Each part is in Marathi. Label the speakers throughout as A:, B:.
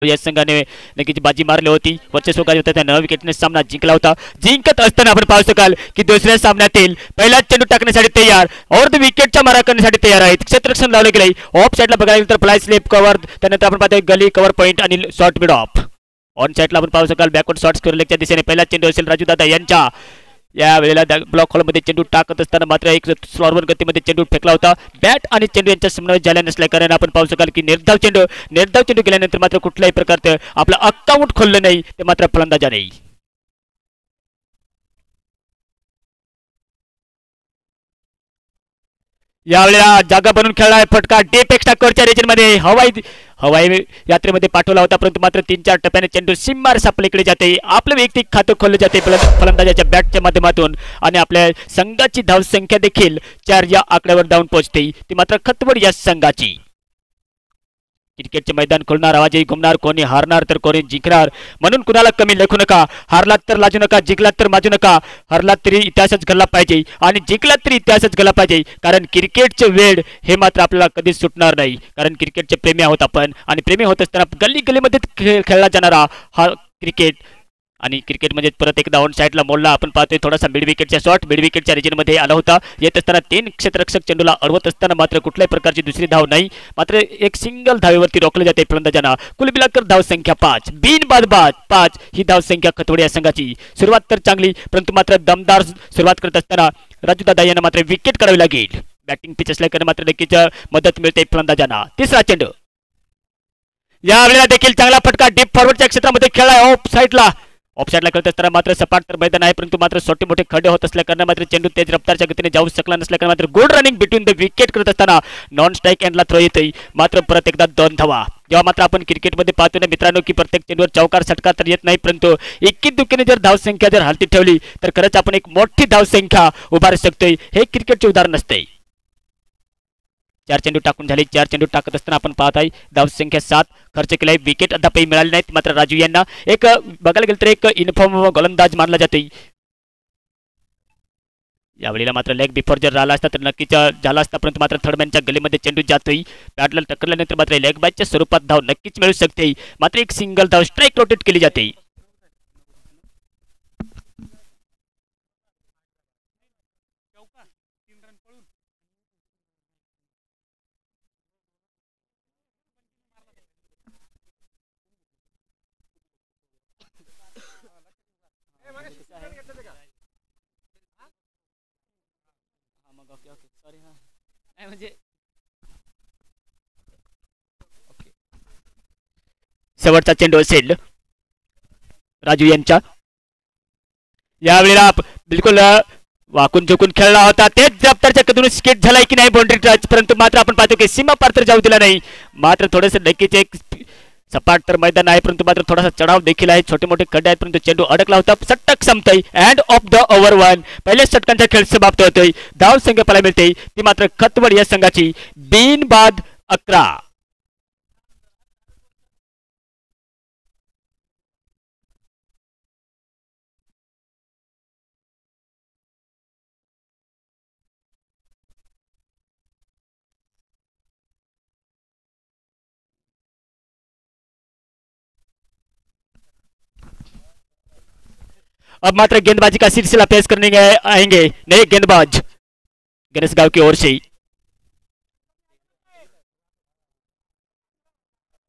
A: या संघाने नक्कीच बाजी मारली होती. वर्चस्व गाजवत होता. 9 विकेटने सामना जिंकला होता. जिंकत असताना आपण पाहू शकाल की दुसऱ्या सामन्यातील पहिला चेंडू टाकण्यासाठी तयार और द विकेटच्या मारा करण्यासाठी तयार आहेत. क्षेत्ररक्षण लावले गेले. ऑफ साइडला बघायला गेलं तर फ्लाय स्लिप कव्हर, त्यानंतर आपण पाहतोय गली कव्हर पॉइंट आणि शॉर्ट मिड ऑफ. ऑन साइडला आपण पाहू शकाल बॅकवर्ड शॉट्स लेगच्या दिशेने पहिला चेंडू असेल राजू दादा यांच्या. या वेळेला ब्लॉक हॉलमध्ये चेंडू टाकत असताना मात्र एक स्लॉवर गतीमध्ये चेंडू फेकला होता. बॅट आणि चेंडू यांच्या समन्वय झाल्या नसल्या कारण आपण पाहू शकाल की निर्धाव चेंडू गेल्यानंतर मात्र कुठल्याही प्रकारचं आपलं अकाउंट खोललं नाही ते मात्र फलंदाजाने. यावेळेला जागा बनवून खेळलाय फटका डीप एक्स्ट्रा कोरच्या रिजनमध्ये हवाई यात्रेमध्ये पाठवला होता, परंतु मात्र 3-4 टप्प्याने चेंडू सीमार सापलीकडे जाते. आपलं वैयक्तिक खातं खोललं जाते फलंदाजाच्या बॅटच्या माध्यमातून आणि आपल्या संघाची धावसंख्या देखील 4 या आकड्यावर जाऊन पोहोचते. ती मात्र खतवड या संघाची. क्रिकेटचे मैदान खोलणार, आवाजही घुमणार, कोणी हारणार तर कोणी जिंकणार, म्हणून कुणाला कमी लेखू नका. हारलात तर लाजू नका, जिंकलात तर माजू नका. हारलात तरी इतिहासच घडला पाहिजे आणि जिंकलात तरी इतिहासच घडला पाहिजे, कारण क्रिकेटचे वेळ हे मात्र आपल्याला कधीच सुटणार नाही. कारण क्रिकेटचे प्रेमी आहोत आपण आणि प्रेमी होत असताना गल्ली गल्लीमध्ये खेळला जाणारा हा क्रिकेट. आणि क्रिकेट म्हणजे परत एकदा ऑन साइडला मोडला. आपण पाहतोय थोडासा मिड विकेटच्या शॉट मिड विकेटच्या रिजनमध्ये आला होता. येत असताना 3 क्षेत्ररक्षक चेंडूला अडवत असताना मात्र कुठल्याही प्रकारची दुसरी धाव नाही. मात्र एक सिंगल धावेवरती रोखले जाते फलंदाजांना. कुल मिलाकर धाव संख्या 5, बिनबाद 5 ही धाव संख्या खतवड या संघाची. सुरुवात तर चांगली, परंतु मात्र दमदार सुरुवात करत असताना राजू दादा यांना मात्र विकेट काढावी लागेल. बॅटिंग पिच असल्याकडे मात्र नक्कीच मदत मिळते फलंदाजांना. तिसरा चेंडू यावेळेला देखील चांगला फटका डीप फॉरवर्डच्या क्षेत्रामध्ये खेळलाय ऑफ साइडला करत असताना मात्र सपाट तर मैदान आहे, परंतु मात्र छोटे मोठे खड्डे होत असल्या कारण मात्र चेंडू तेज रफ्तारच्या गतीने जाऊ शकला नसल्या कारण मात्र good running between the wicket करत असताना नॉन स्ट्राईक एंडला थ्रो येतोय. मात्र परत एकदा 2 धावा. जेव्हा मात्र आपण क्रिकेटमध्ये पाहतो ना मित्रांनो की प्रत्येक चेंडूवर चौकार षटकार तर येत नाही, परंतु इतकी दुःखीने जर धावसंख्या जर हलती ठेवली तर खरंच आपण एक मोठी धावसंख्या उभारू शकतोय. हे क्रिकेटचे उदाहरण असते. 4 चेंडू टाकून झाले. 4 चेंडू टाकत असताना आपण पाहत आहे धावसंख्या 7 खर्च केलाय. विकेट अद्यापही मिळाली नाहीत. मात्र राजू यांना एक बघायला गेलं तर एक युनिफॉर्म गोलंदाज मानला जातोय. यावेळेला मात्र लेग बिफोर जर झाला असता तर नक्कीच झाला असता, परंतु मात्र थर्डमॅनच्या गलीमध्ये चेंडू जातोय. बॅटला टक्करल्यानंतर मात्र लेग बॅचच्या स्वरूपात धाव नक्कीच मिळू शकते. मात्र एक सिंगल धाव स्ट्राईक रोटेट केली जाते. शेवटचा चेंडू असेल राजू यांच्या. यावेळेला बिलकुल वाकून झोकून खेळला होता. तेच जबाबदारच्या कधून स्केट झालाय की नाही बाउंड्री टच, परंतु मात्र आपण पाहतो की सीमा पार तर जाऊ दिला नाही. मात्र थोडंसं नक्कीच एक सपाट तर मैदान आहे, परंतु मात्र थोडासा चढाव देखील आहे. छोटे मोठे खड्डे आहेत, परंतु चेंडू अडकला होता. षटक संपतोय. End of the over 1. पहिल्या षटकांचा खेळ समाप्त होतोय. धाव संख्या पाहायला मिळते ती मात्र खतवड या संघाची बिनबाद 11. अब मात्र गेंदबाजी का सिलसिला पेश करने आएंगे नए गेंदबाज गणेश गांव की ओर से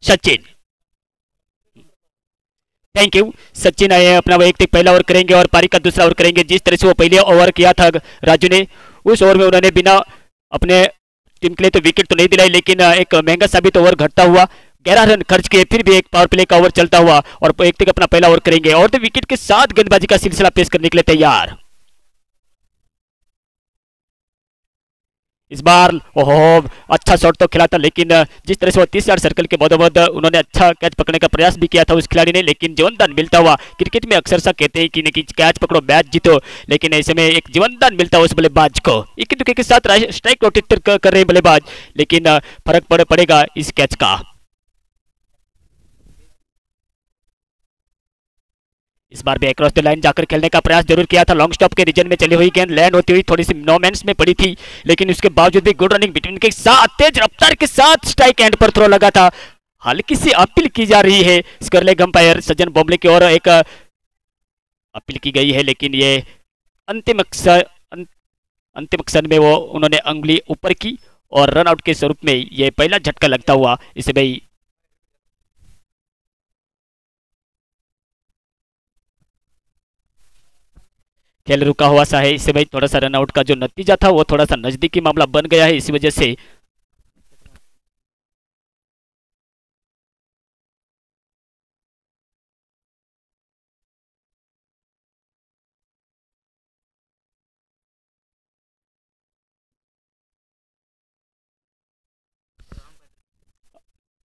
A: सचिन. Thank you. सचिन आए अपना वैयक्तिक पहला ओवर करेंगे और पारी का दूसरा ओवर करेंगे. जिस तरह से वो पहले ओवर किया था राजू ने, उस ओवर में उन्होंने बिना अपने टीम के लिए तो विकेट तो नहीं दिलाई, लेकिन एक महंगा साबित ओवर घटता हुआ 11 रन खर्च किए, फिर भी एक पावर प्ले का ओवर चलता हुआ और वैयक्तिक अपना पहला ओवर करेंगे और तो विकेट के साथ गेंदबाजी का सिलसिला पेश करने के लिए तैयार. इस बार ओहो अच्छा शॉट तो खेला था, लेकिन जिस तरह से वो 30 यार्ड सर्कल के मधोमध उन्होंने अच्छा कैच पकड़ने का प्रयास भी किया था उस खिलाड़ी ने, लेकिन जीवनदान मिलता हुआ. क्रिकेट में अक्सर सा कहते हैं कि कैच पकड़ो मैच जीतो, लेकिन ऐसे में एक जीवनदान मिलता है उस बल्लेबाज को. इक्की दुक्के के साथ स्ट्राइक रोटेट कर रहे बल्लेबाज, लेकिन फर्क पड़ेगा इस कैच का. इस बार भी अक्रॉस द लाइन जाकर खेलने का प्रयास जरूर किया था. लॉन्ग स्टॉप के रीजन में चली हुई गेंद लैंड होती हुई थोड़ी सी नो मैंस में पड़ी थी, लेकिन उसके बावजूद भी गुड रनिंग बिटवीन के साथ तेज रफ्तार के साथ स्ट्राइक एंड पर थ्रो लगा था. हल्की सी अपील की जा रही है स्क्वायर लेग अंपायर सज्जन बोमले की ओर एक अपील की गई है, लेकिन ये अंतिम अक्षर अंतिम क्षण में वो उन्होंने अंगुली ऊपर की और रन आउट के स्वरूप में ये पहला झटका लगता हुआ इसे भाई खेल रुका हुआ सा है। इससे भाई थोड़ा सा रन आउट का जो नतीजा था वो थोड़ा सा नजदीकी मामला बन गया है, इसी वजह से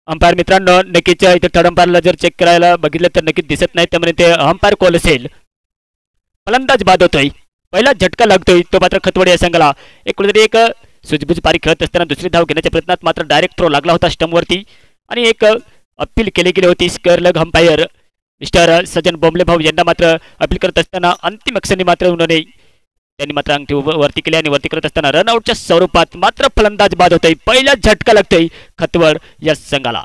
A: अंपायर मित्रांनो नक्कीच इथे थर्ड अंपायरला जर चेक करायला बघितलं तर नक्कीच दिसत नाही, त्यामुळे ते अंपायर कॉल असेल. फलंदाज बाद होतोय, पहिला झटका लागतोय तो मात्र खतवडे या संघाला. एक कुठेतरी एक सुजबुज पारी खेळत असताना दुसरी धाव घेण्याच्या प्रयत्नात मात्र डायरेक्ट थ्रो लागला होता स्टंपवरती आणि एक अपील केली गेली होती. स्क्वेअर अंपायर मिस्टर सज्जन बोंबले भाऊ यांना मात्र अपील करत असताना अंतिम क्षणी मात्र उन्होंने त्यांनी मात्र अंगठी वरती केली आणि वरती करत असताना रनआउटच्या स्वरूपात मात्र फलंदाज बाद होतोय. पहिला झटका लागतोय खतवड या संघाला.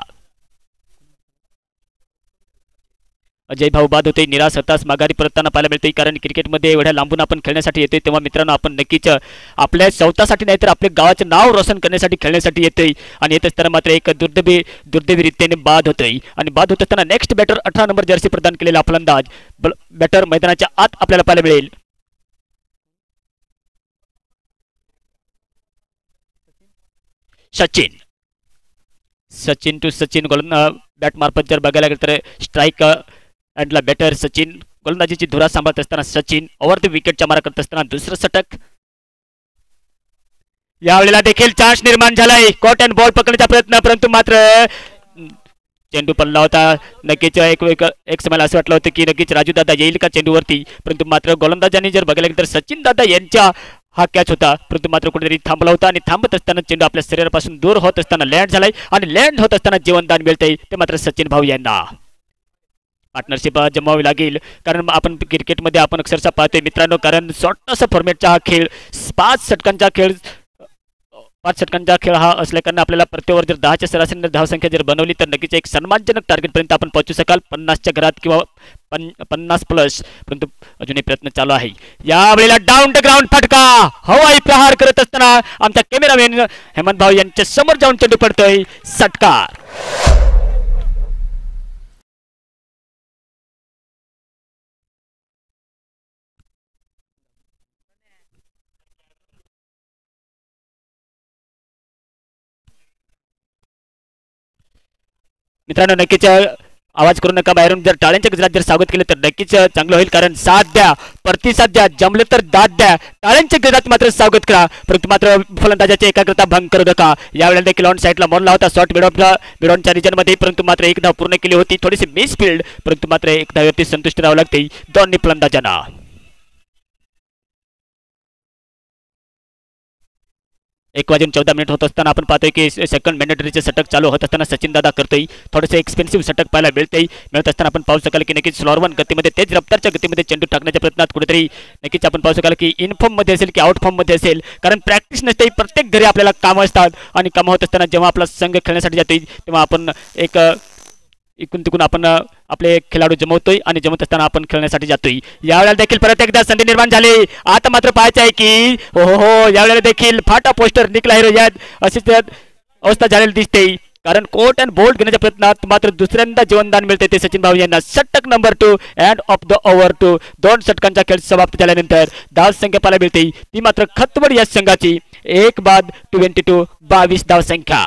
A: अजय भाऊ बाद होते, निराश हताश माघारी परतताना पाहायला मिळते, कारण क्रिकेटमध्ये एवढ्या लांबून आपण खेळण्यासाठी येतोय तेव्हा मित्रांनो आपण नक्कीच आपल्या स्वतःसाठी नाही तर आपल्या गावाचे नाव रोशन करण्यासाठी खेळण्यासाठी येतोय आणि येत असताना मात्र एक दुर्दैवीरीत्याने बाद होतोय आणि बाद होत असताना नेक्स्ट बॅटर 18 नंबर जर्सी प्रदान केलेला फलंदाज बॅटर मैदानाच्या आत आपल्याला पाहायला मिळेल. सचिन सचिन टू सचिन बॅट मार्फत जर बघायला गेलं तर स्ट्राईक अँडला बॅटर सचिन गोलंदाजीची धुरा सांभाळत असताना सचिन ओव्हर द विकेटच्या मारा करत असताना दुसरं षटक. यावेळेला देखील चान्स निर्माण झालाय, कॉट अँड बॉल पकडण्याचा प्रयत्न, परंतु मात्र चेंडू पडला होता. नक्कीच एक समयाला असं वाटलं होतं की नक्कीच राजू दादा येईल का चेंडूवरती, परंतु मात्र गोलंदाजांनी जर बघायला गेलं तर सचिन दादा यांच्या हा कॅच होता, परंतु मात्र कुठेतरी थांबला होता आणि थांबत असताना चेंडू आपल्या शरीरापासून दूर होत असताना लँड झालाय आणि लँड होत असताना जीवनदान मिळतंय ते मात्र सचिन भाऊ यांना. पार्टनरशिप जमावी लागेल, कारण आपण क्रिकेटमध्ये आपण अक्षरशः पाहतोय मित्रांनो, कारण शॉर्टचा फॉर्मॅटचा हा खेळ 5 षटकांचा खेळ हा असल्या कारण आपल्याला प्रति ओव्हर जर 10च्या सरासरी धावसंख्या जर बनवली तर नक्कीच एक सन्मानजनक टार्गेटपर्यंत आपण पोहोचू शकाल 50च्या घरात किंवा 50 प्लस, परंतु अजूनही प्रयत्न चालू आहे. यावेळेला डाऊन द ग्राउंड फटका हवाई प्रहार करत असताना आमचा कॅमेरामॅन हेमंत भाऊ यांच्या समोर जाऊन चेंडू पडतोय षटकार. मित्रांनो नक्कीच आवाज करू नका, बाहेरून जर टाळ्यांच्या गजरात जर स्वागत केलं तर नक्कीच चांगलं होईल, कारण साथ द्या, प्रतिसाद द्या, जमले तर दाद द्या, टाळ्यांच्या गजरात मात्र स्वागत करा, परंतु मात्र फलंदाजाची एकाग्रता भंग करू नका. यावेळेला देखील ऑन साईडला मोडला होता शॉर्ट मिडॉनच्या रिजनमध्ये, परंतु मात्र एक धाव पूर्ण केली होती, थोडीशी मिस फील्ड, परंतु मात्र एक धाववरती संतुष्ट राहावं लागते दोन्ही फलंदाजांना. 1 वाजून 14 मिनिट होत असताना आपण पाहतोय की सेकंड मॅन्डेटरीचे षटक चालू होत असताना सचिन दादा करतोय, थोडंसं एक्सपेन्सिव्ह षटक पाहायला मिळत असताना आपण पाहू शकाल की नक्कीच स्लोअर वन गतीमध्ये तेज रफ्तारच्या गतीमध्ये चेंडू टाकण्याच्या प्रयत्नात कुठेतरी नक्कीच आपण पाहू शकाल की इन फॉर्म मध्ये असेल की आउट फॉर्म मध्ये असेल, कारण प्रॅक्टिस नसते, प्रत्येक घरी आपल्याला कामं असतात आणि कामं होत असताना जेव्हा आपला संघ खेळण्यासाठी जातोय तेव्हा आपण एक इकून तिकून आपण आपले खेळाडू जमवतोय आणि जमत असताना आपण खेळण्यासाठी जातोय. यावेळेला देखील परत एकदा संधी निर्माण झाली, आता मात्र पाहायचं आहे की हो हो हो यावेळेला देखील फाटा पोस्टर निकला हिरो यात अशीच अवस्था झालेली दिसते, कारण कोर्ट अँड बोल्ड घेण्याच्या प्रयत्नात मात्र दुसऱ्यांदा जीवनदान मिळते ते सचिन भाऊ यांना. षटक number 2 and of the over 2. 2 षटकांचा खेळ समाप्त झाल्यानंतर धाव संख्या पाहायला मिळते ती मात्र खतवड या संघाची 1 बाद 22 22 धाव संख्या.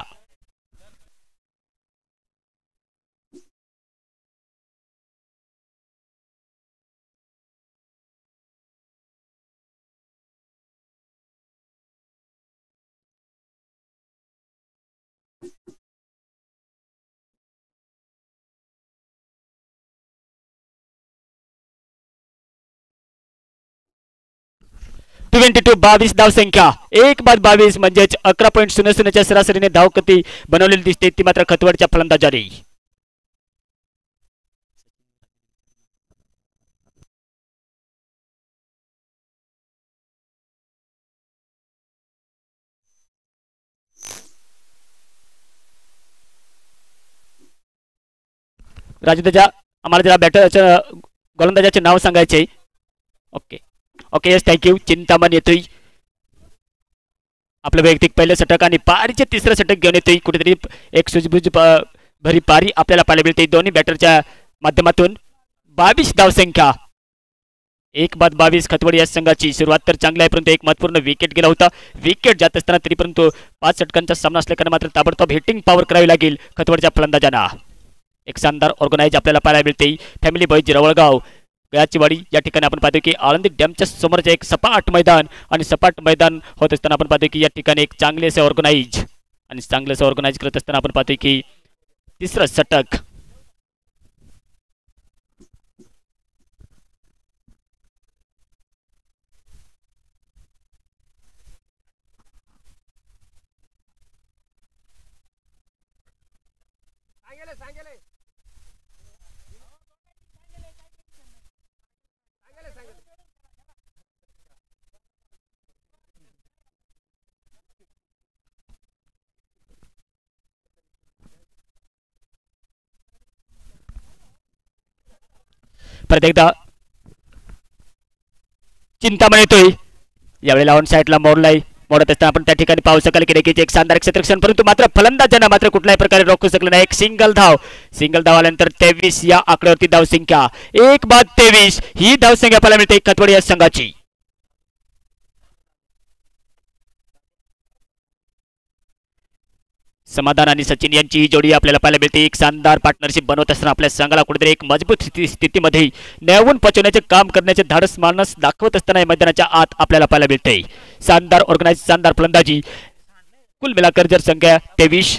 A: ट्वेंटी 22 धाव संख्या 1 बाद 22 म्हणजेच 11.00 सरासरीने धावगती बनवलेली दिसते ती मात्र खतवडच्या फलंदाजाने. राजूदादा आम्हाला जरा बॅटरचं गोलंदाजाचे नाव सांगायचे. Okay okay yes thank you. Chintaman येतोय आपलं वैयक्तिक पहिलं षटक आणि पारीचे तिसरं षटक घेऊन येतोय. कुठेतरी एक सुजबुज भरी पारी आपल्याला पाहायला मिळते दोन्ही बॅटरच्या माध्यमातून. 22 धावसंख्या 1 बाद 22 खतवड या संघाची. सुरुवात तर चांगली आहे परंतु एक महत्वपूर्ण विकेट गेला होता. विकेट जात असताना तरी परंतु 5 षटकांचा सामना असल्याने मात्र ताबडतोब हिटिंग पॉवर करावी लागेल खतवडच्या फलंदाजांना. एक शानदार ऑर्गनाइज आपल्याला पाहायला मिळते. फॅमिली बॉईज रवळगाव गयाचीवाडी या ठिकाणी आपण पाहतो की आळंदी डॅमच्या समोरचे एक सपाट मैदान आणि सपाट मैदान होत असताना आपण पाहतो की या ठिकाणी एक चांगले असे ऑर्गनाइज आणि चांगले असे ऑर्गनाइज करत असताना आपण पाहतो की तिसरं षटक. परत एकदा चिंतामण येतोय यावेळेला ऑन साईडला मोडत असताना आपण त्या ठिकाणी पाहू शकाल की देखील एक शानदार क्षेत्ररक्षण परंतु मात्र फलंदाजांना मात्र कुठल्याही प्रकारे रोखू शकलं नाही. एक सिंगल धाव आल्यानंतर 23 या आकड्यावरती धावसंख्या. 1 बाद 23 ही धावसंख्या पाहायला मिळते खतवड या संघाची. समाधान आणि सचिन यांची ही जोडी आपल्याला पाहायला मिळते. एक शानदार पार्टनरशिप बनवत असताना आपल्या संघाला कुठेतरी एक मजबूत स्थितीमध्ये नेऊन पोहोचवण्याचे काम करण्याचे धाडस मानस दाखवत असताना मैदानाच्या आत आपल्याला पाहायला मिळते. शानदार ऑर्गनाइज शानदार फलंदाजी. कुल मिलाकर जर संख्या 23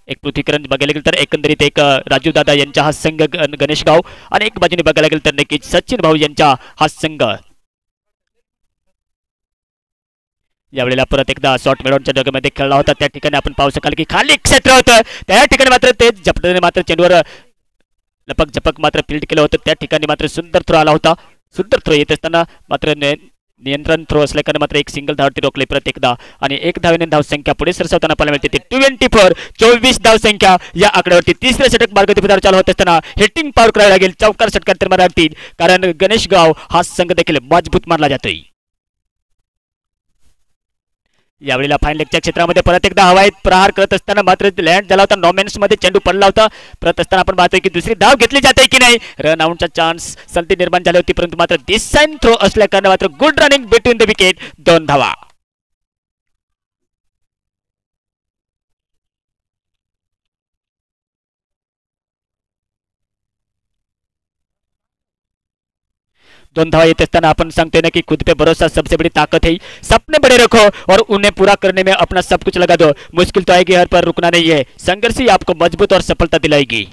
A: एक पृथ्वीकरण बघायला गेलं तर एकंदरीत एक राजू दादा यांचा हा संघ गणेश गाव आणि एक बाजूने बघायला गेलं तर नक्कीच सचिन भाऊ यांचा हा संघ. यावेळेला परत एकदा शॉर्ट मिडॉनच्या जगामध्ये खेळला होता त्या ठिकाणी आपण पाहू शकाल की खाली क्षेत्र होतं त्या ठिकाणी मात्र ते झपटने मात्र चेंडूवर लपक झपक मात्र फील्ड केलं होतं. त्या ठिकाणी मात्र सुंदर थ्रो आला होता. सुंदर थ्रो येत असताना मात्र नियंत्रण थ्रो असल्याने मात्र एक सिंगल धावती रोखले परत एकदा आणि एक धावेने धावसंख्या पुढे सरसावताना पाहायला मिळते. 24 धावसंख्या या आकड्यावरती तिसरे षटक मार्गती पदावर चालू होत असताना हिटिंग पॉवर करायला लागेल. चौकार षटकांतर मारा लागतील कारण गणेश गाव हा संघ देखील मजबूत मानला जातोय. यावेळेला फाईन लेगच्या क्षेत्रामध्ये परत एकदा हवाईत प्रहार करत असताना मात्र लँड झाला होता. नॉमेन्स मध्ये चेंडू पडला होता. परत असताना आपण पाहतोय की दुसरी धाव घेतली जाते की नाही. रन आउटचा चान्स संधी निर्माण झाली होती परंतु मात्र डिसाइन थ्रो असल्या कारणाने मात्र good running between the wicket 2 धावा. दोन धावा येते असताना आपण सांगते ना कि खुद पे भरोसा सबसे बड़ी ताकत है. सपने बड़े रखो और उन्हें पूरा करने में अपना सब कुछ लगा दो. मुश्किल तो आएगी हर पर रुकना नहीं है. संघर्ष ही आपको मजबूत और सफलता दिलाएगी.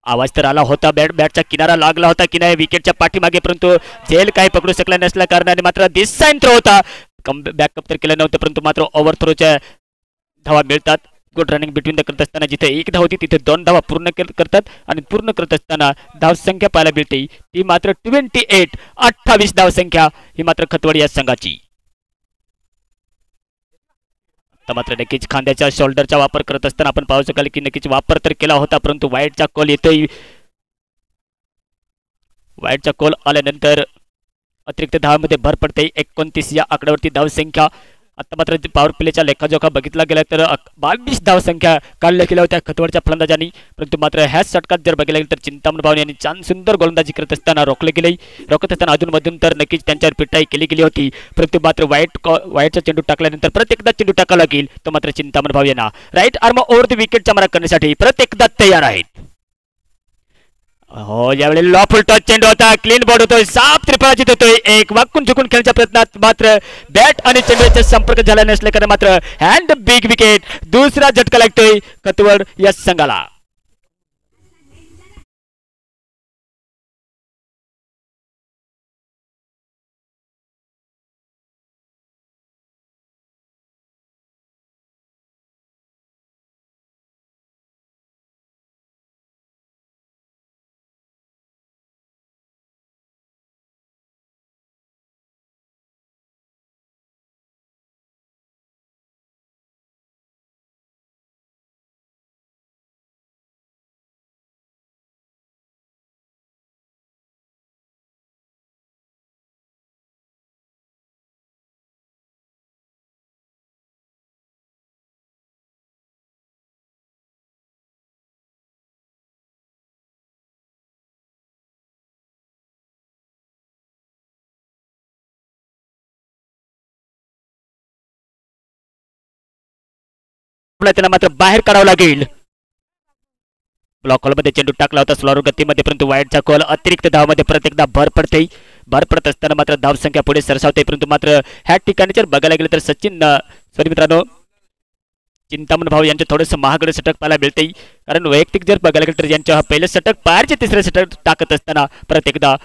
A: आवाज तर आला होता. बॅटचा किनारा लागला होता की नाही विकेटच्या पाठीमागे परंतु झेल काही पकडू शकला नसल्या कारणाने मात्र डिसाइन थ्रो होता. बॅकअप तर केलं नव्हतं परंतु मात्र ओव्हर थ्रोच्या धावा मिळतात. गुड रनिंग बिटवीन द करत असताना जिथे एक धाव होती तिथे 2 धावा पूर्ण करतात आणि पूर्ण करत असताना धावसंख्या पाहायला मिळते ती मात्र 28 धावसंख्या ही मात्र खतवड या संघाची. आता मात्र नक्कीच खांद्याच्या शोल्डरचा वापर करत असताना आपण पाहू शकाल की नक्कीच वापर तर केला होता परंतु वाईटचा कॉल येतोय. वाईटचा कॉल आल्यानंतर अतिरिक्त धावामध्ये भर पडते. 29 या आकड्यावरती धावसंख्या. आता मात्र पॉवर प्लेच्या लेखाजोखा बघितला गेला तर 22 धावसंख्या काढल्या गेल्या होत्या खतवडच्या फलंदाजांनी परंतु मात्र ह्याच षटकात जर बघायला गेलं तर चिंतामण भावने यांनी छान सुंदर गोलंदाजी करत असताना रोखत असताना अधूनमधून तर नक्कीच त्यांच्यावर पिटाई केली गेली होती परंतु मात्र वाईटचा चेंडू टाकल्यानंतर परत एकदा चेंडू टाकावा लागेल. तो मात्र चिंतामण भाव यांना राईट आर्म ओव्हर द विकेटचा मारा करण्यासाठी परत एकदा तयार आहेत. हो यावेळी लॉफुल टच चेंडू होता. क्लीन बॉल होतोय. साफ त्रिफळाचित होतोय. एक वाकून झुकून खेळण्याच्या प्रयत्नात मात्र बॅट आणि चेंडूचा संपर्क झाला नसल्याने मात्र हँड बिग विकेट. दुसरा झटका लागतोय खतवड या संघाला. त्यांना मात्र बाहेर काढावं लागेल. ब्लॉक हॉलमध्ये चेंडू टाकला होता स्लोअर गतीमध्ये, परंतु वाईडचा कॉल अतिरिक्त धावामध्ये परत एकदा भर पडते. भर पडत असताना मात्र धावसंख्या पुढे सरसावते, परंतु मात्र ह्या ठिकाणी जर बघायला गेलं तर सचिन सॉरी मित्रांनो चिंतामण भाऊ यांचे थोडंसं महागडे षटक पाहायला मिळते. कारण वैयक्तिक जर बघायला गेलं तर यांच्या पहिलं षटक पारचे तिसरे षटक टाकत असताना परत एकदा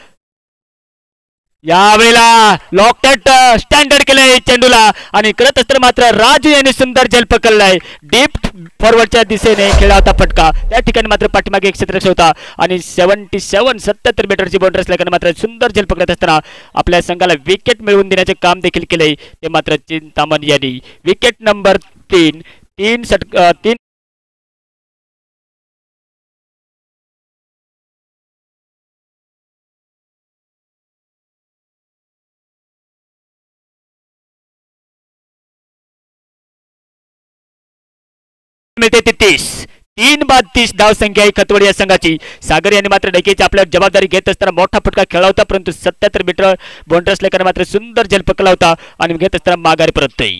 A: यावेळेला लॉकटेट स्टँडर्ड केलंय चेंडूला आणि करत असताना मात्र राजू यांनी सुंदर झेल पकडलाय. डीप फॉरवर्डच्या दिशेने खेळला होता फटका, त्या ठिकाणी मात्र पाठीमागे एक क्षेत्ररक्षक होता आणि 77 मीटरची बाउंड्री असल्याने मात्र सुंदर झेल पकडत असताना आपल्या संघाला विकेट मिळवून देण्याचे काम देखील केले. ते मात्र चिंतामण यांनी विकेट नंबर 3 मिळते ते 3 धाव संख्या खतवड या संघाची. सागर यांनी मात्र नक्कीच आपल्या जबाबदारी घेत असताना मोठा फटका खेळला होता, परंतु 77 मीटर बाउंड्री असल्याने मात्र सुंदर झेल पकडला होता आणि घेत असताना माघारी परततोय.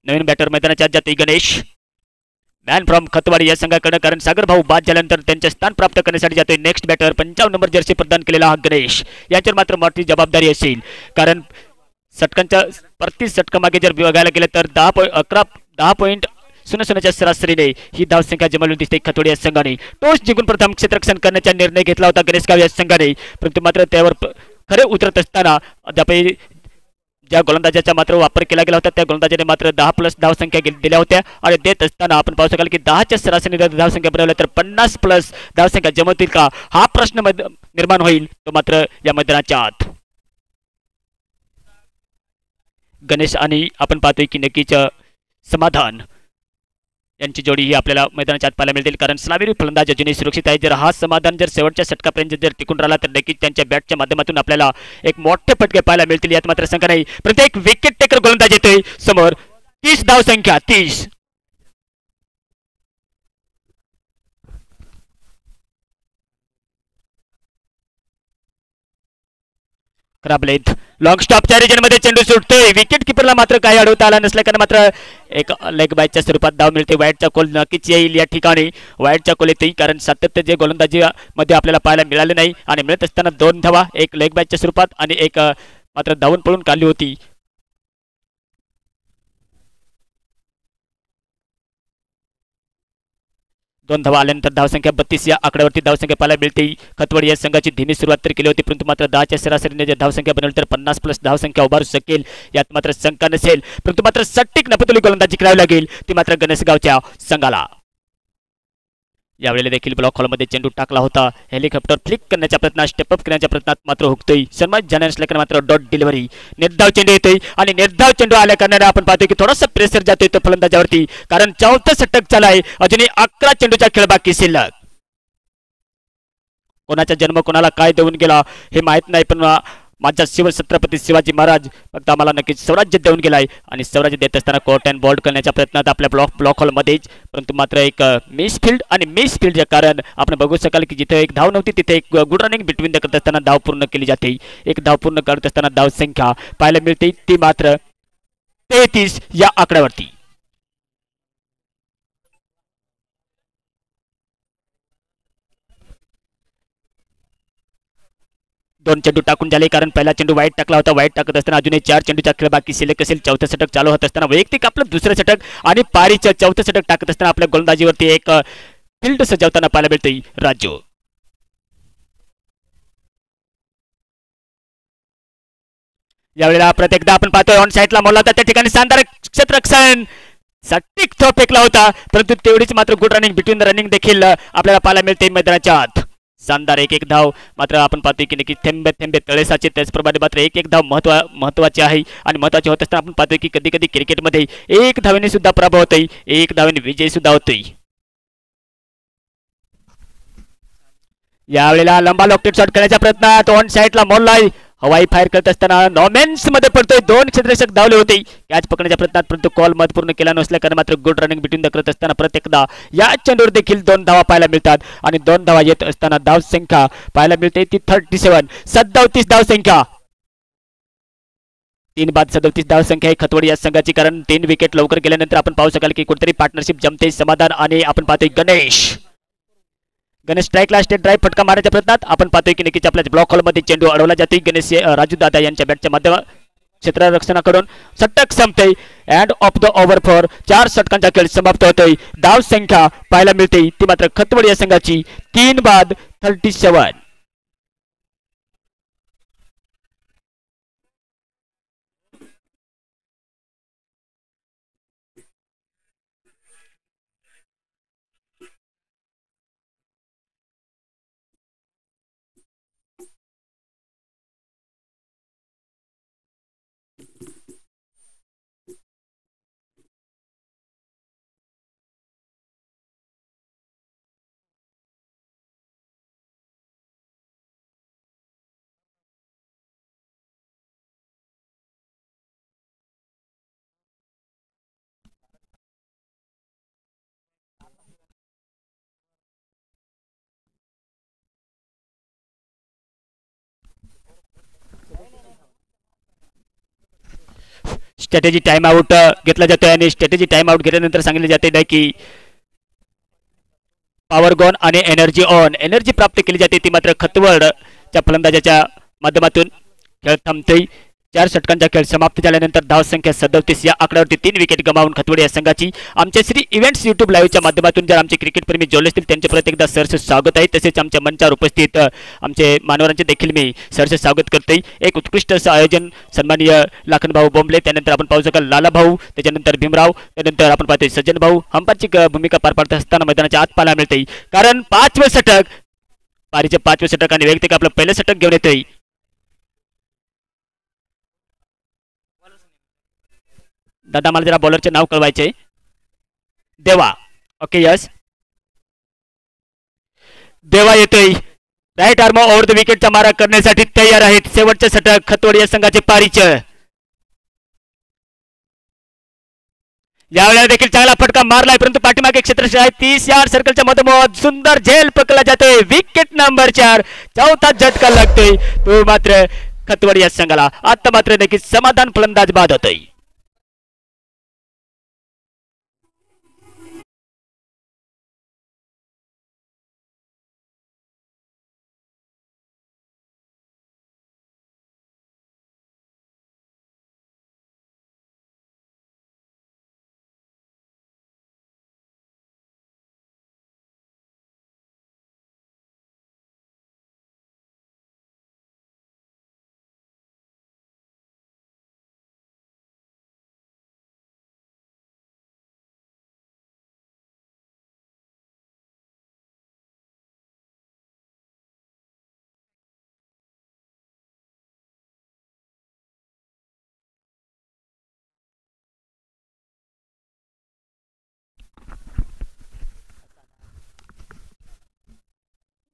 A: नवीन बॅटर मैदानाच्या जाते गणेश मॅन फ्रॉम खतवाडी या संघाकडे, कारण सागर भाऊ बाद झाल्यानंतर त्यांचे स्थान प्राप्त करण्यासाठी जातोय नेक्स्ट बॅटर 55 नंबर जर्सी प्रदान केलेला हा गणेश. यांच्यावर मात्र मोठी जबाबदारी असेल, कारण षटकांच्या प्रति षटकामागे जर बघायला गेलं तर 10.00च्या सरासरीने ही धावसंख्या जमवली दिसते खतोडी या संघाने. टॉस जिंकून प्रथम क्षेत्ररक्षण करण्याचा निर्णय घेतला होता गणेशगाव या संघाने, परंतु मात्र त्यावर खरे उतरत असताना अद्याप ज्या गोलंदाजाचा मात्र वापर केला गेला होता त्या गोलंदाजाने मात्र 10+ धावसंख्या दिल्या होत्या आणि देत असताना आपण पाहू शकाल की 10च्या सरासरीने धावसंख्या बनवल्या तर 50+ धावसंख्या जमवतील का हा प्रश्न निर्माण होईल. तो मात्र या मैदानाच्या आत गणेश आणि आपण पाहतोय की नक्कीच समाधान यांची जोडी ही आपल्याला मैदानाच्या आत पाहायला मिळतील, कारण सलामीरी फलंदाज अजूनही सुरक्षित आहे. जर हा समाधान जर शेवटच्या षटकापर्यंत जर टिकून राहिला तर नक्कीच त्यांच्या बॅटच्या माध्यमातून आपल्याला एक मोठे फटके पाहायला मिळतील. यात मात्र शंका नाही. प्रत्येक विकेट टेकर गोलंदाज येतोय समोर. 30 धावसंख्या 30. खराब लेंथ लॉंग स्टॉपच्या रिजनमध्ये चेंडू सुटतोय. विकेट किपरला मात्र काही अडवता आला नसल्याने मात्र एक लेग बायच्या स्वरूपात धाव मिळते. वाईटचा कोल नक्कीच येईल या ठिकाणी. वाईटचा कोल येते कारण सातत्य जे गोलंदाजी मध्ये आपल्याला पाहायला मिळाले नाही आणि मिळत असताना 2 धावा एक लेग बायच्या स्वरूपात आणि एक मात्र धावून पळून काढली होती. दोन धावा आल्यानंतर धावसंख्या 32 या आकड्यावरती धावसंख्या पाहायला मिळते. खतवड या संघाची धीमी सुरुवात तर केली होती, परंतु मात्र 10च्या सरासरीने जर धावसंख्या बनवली तर 50+ धावसंख्या उभारू शकेल यात मात्र शंका नसेल. परंतु मात्र सटीक नपतुली गोलंदाजी करावी लागेल ती मात्र गणेशगावच्या संघाला. यावेळेला देखील ब्लॉक हॉलमध्ये चेंडू टाकला होता. हेलिकॉप्टर फ्लिक करण्याच्या प्रयत्नात स्टेप अप करण्याच्या प्रयत्नात मात्र हुकतोय. शर्मा जाणार असल्याने मात्र डॉट डिलिव्हरी निर्धाव चेंडू येतोय आणि निर्धाव चेंडू आल्या कारणाने आपण पाहतोय की थोडासा प्रेशर जातोय तो फलंदाजावरती, कारण 4थं षटक चालाय. अजूनही 11 चेंडूचा खेळ बाकी शिल्लक. कोणाचा जन्म कोणाला काय देऊन गेला हे माहित नाही, पण माझा शिवछत्रपती शिवाजी महाराज फक्त आम्हाला नक्कीच स्वराज्य देऊन गेलाय आणि स्वराज्य देत असताना कोर्ट अँड बॉल्ड करण्याच्या प्रयत्नात आपल्या ब्लॉक हॉलमध्येच, परंतु मात्र एक मिसफिल्डच्या कारण आपण बघू शकाल की जिथे एक धाव नव्हती तिथे एक गुड रनिंग बिटवीन करत असताना धाव पूर्ण केली जाते. एक धाव पूर्ण करत असताना धाव संख्या पाहायला मिळते ती मात्र 33 या आकड्यावरती. दोन चेंडू टाकून झाले, कारण पहिला चेंडू वाईट टाकला होता. वाईट टाकत असताना अजूनही 4 चेंडूचा खेळ बाकी शिल्लक असेल. 4थं षटक चालू होत असताना वैयक्तिक आपलं दुसरं षटक आणि पारीचं 4थं षटक टाकत असताना आपल्या गोलंदाजीवरती एक फील्ड सजवताना पाहायला मिळते राजू. यावेळेला प्रत्येकदा आपण पाहतोय ऑन साईडला मोडला होता त्या ठिकाणी शानदार क्षेत्ररक्षण सटीक थ्रो फेकला होता, परंतु तेवढीच मात्र good running between the running देखील आपल्याला पाहायला मिळते मैदानाच्या आत. शानदार एक धाव मात्र आपण पाहतोय की नक्की थेंबे थेंबे तळेसाचे, त्याचप्रमाणे मात्र एक धाव महत्वाची आहे आणि महत्वाची होत असताना आपण पाहतोय की कधी कधी क्रिकेटमध्ये 1 धावेने सुद्धा पराभव होतोय, 1 धावेने विजय सुद्धा होतोय. यावेळेला लंबा लॉकटेट शॉट करण्याचा प्रयत्न ऑन साईडला मोडलाय. हवाई फायर करत असताना नॉमेन्स मध्ये पडतोय. 2 क्षेत्ररक्षक धावले होते कॅच पकडण्याच्या प्रयत्नात, परंतु कॉल मत पूर्ण केला नसल्या कारण मात्र गुड रनिंग बिटवीन द करत असताना प्रत्येकदा या चेंडूवर देखील 2 धावा पाहायला मिळतात आणि 2 धावा येत असताना धाव संख्या पाहायला मिळते ती 37. 37 धाव संख्या 3 बाद 37 धाव संख्या आहे खतवड या संघाची, कारण 3 विकेट लवकर गेल्यानंतर आपण पाहू शकाल की कुठेतरी पार्टनरशिप जमते. समाधान आणि आपण पाहतोय गणेश स्ट्राईकला स्टेट ड्राईव्ह फटका मारण्याच्या प्रयत्नात आपण पाहतोय की नक्कीच आपल्या ब्लॉक हॉलमध्ये चेंडू अडवला जातोय. गणेश राजू दादा यांच्या बॅटच्या माध्यम क्षेत्ररक्षणाकडून षटक संपते. End of the over for 4 षटकांचा खेळ समाप्त होतोय. धाव संख्या पाहायला मिळते ती मात्र खतवड या संघाची 3 बाद 37. स्ट्रॅटेजी टाइम आउट घेतला जातोय आणि स्ट्रॅटेजी टाइम आउट घेतल्यानंतर सांगितले जाते की पॉवर गॉन आणि एनर्जी ऑन एनर्जी प्राप्त केली जाते ती मात्र खतवडच्या फलंदाजाच्या माध्यमातून खेळ थांबतोय. 4 षटकांचा खेळ समाप्त झाल्यानंतर धाव संख्या 37 या आकड्यावरती 3 विकेट गमावून खतवड या संघाची आमच्या श्री इव्हेंट्स युट्यूब लाईव्हच्या माध्यमातून जर आमचे क्रिकेट प्रेमी जोडले असतील त्यांचे परत एकदा सरसे स्वागत आहे. तसेच आमच्या मंचावर उपस्थित आमचे मान्यवरांचे देखील मी सरसे स्वागत करतोय. एक उत्कृष्ट असं आयोजन सन्माननीय लाखनभाऊ बोंबले, त्यानंतर आपण पाहू शकाल लाला भाऊ, त्याच्यानंतर भीमराव, त्यानंतर आपण पाहतोय सज्जन भाऊ हंपाची भूमिका पार पाडत असताना मैदानाच्या आत पाहायला मिळते. कारण 5वें षटक पारीचे 5वें षटक आणि वैयक्तिक आपलं पहिलं षटक घेऊन येतोय. दादा मला जरा बॉलरचे नाव कळवायचे. देवा. ओके यस देवा येतोय. राईट आर्म ओव्हर द विकेटचा मारा करण्यासाठी तयार आहेत. शेवटचे षटक खतवड या संघाचे पारीचे. यावेळेला देखील चांगला फटका मारलाय परंतु पाठीमागे क्षेत्ररक्षक आहे. 30 यार्ड सर्कलच्या मधोमध सुंदर झेल पकडला जातोय. विकेट नंबर 4 चौथा झटका लागतोय तो मात्र खतवड या संघाला. आता मात्र नक्कीच समाधान फलंदाज बाद होतोय.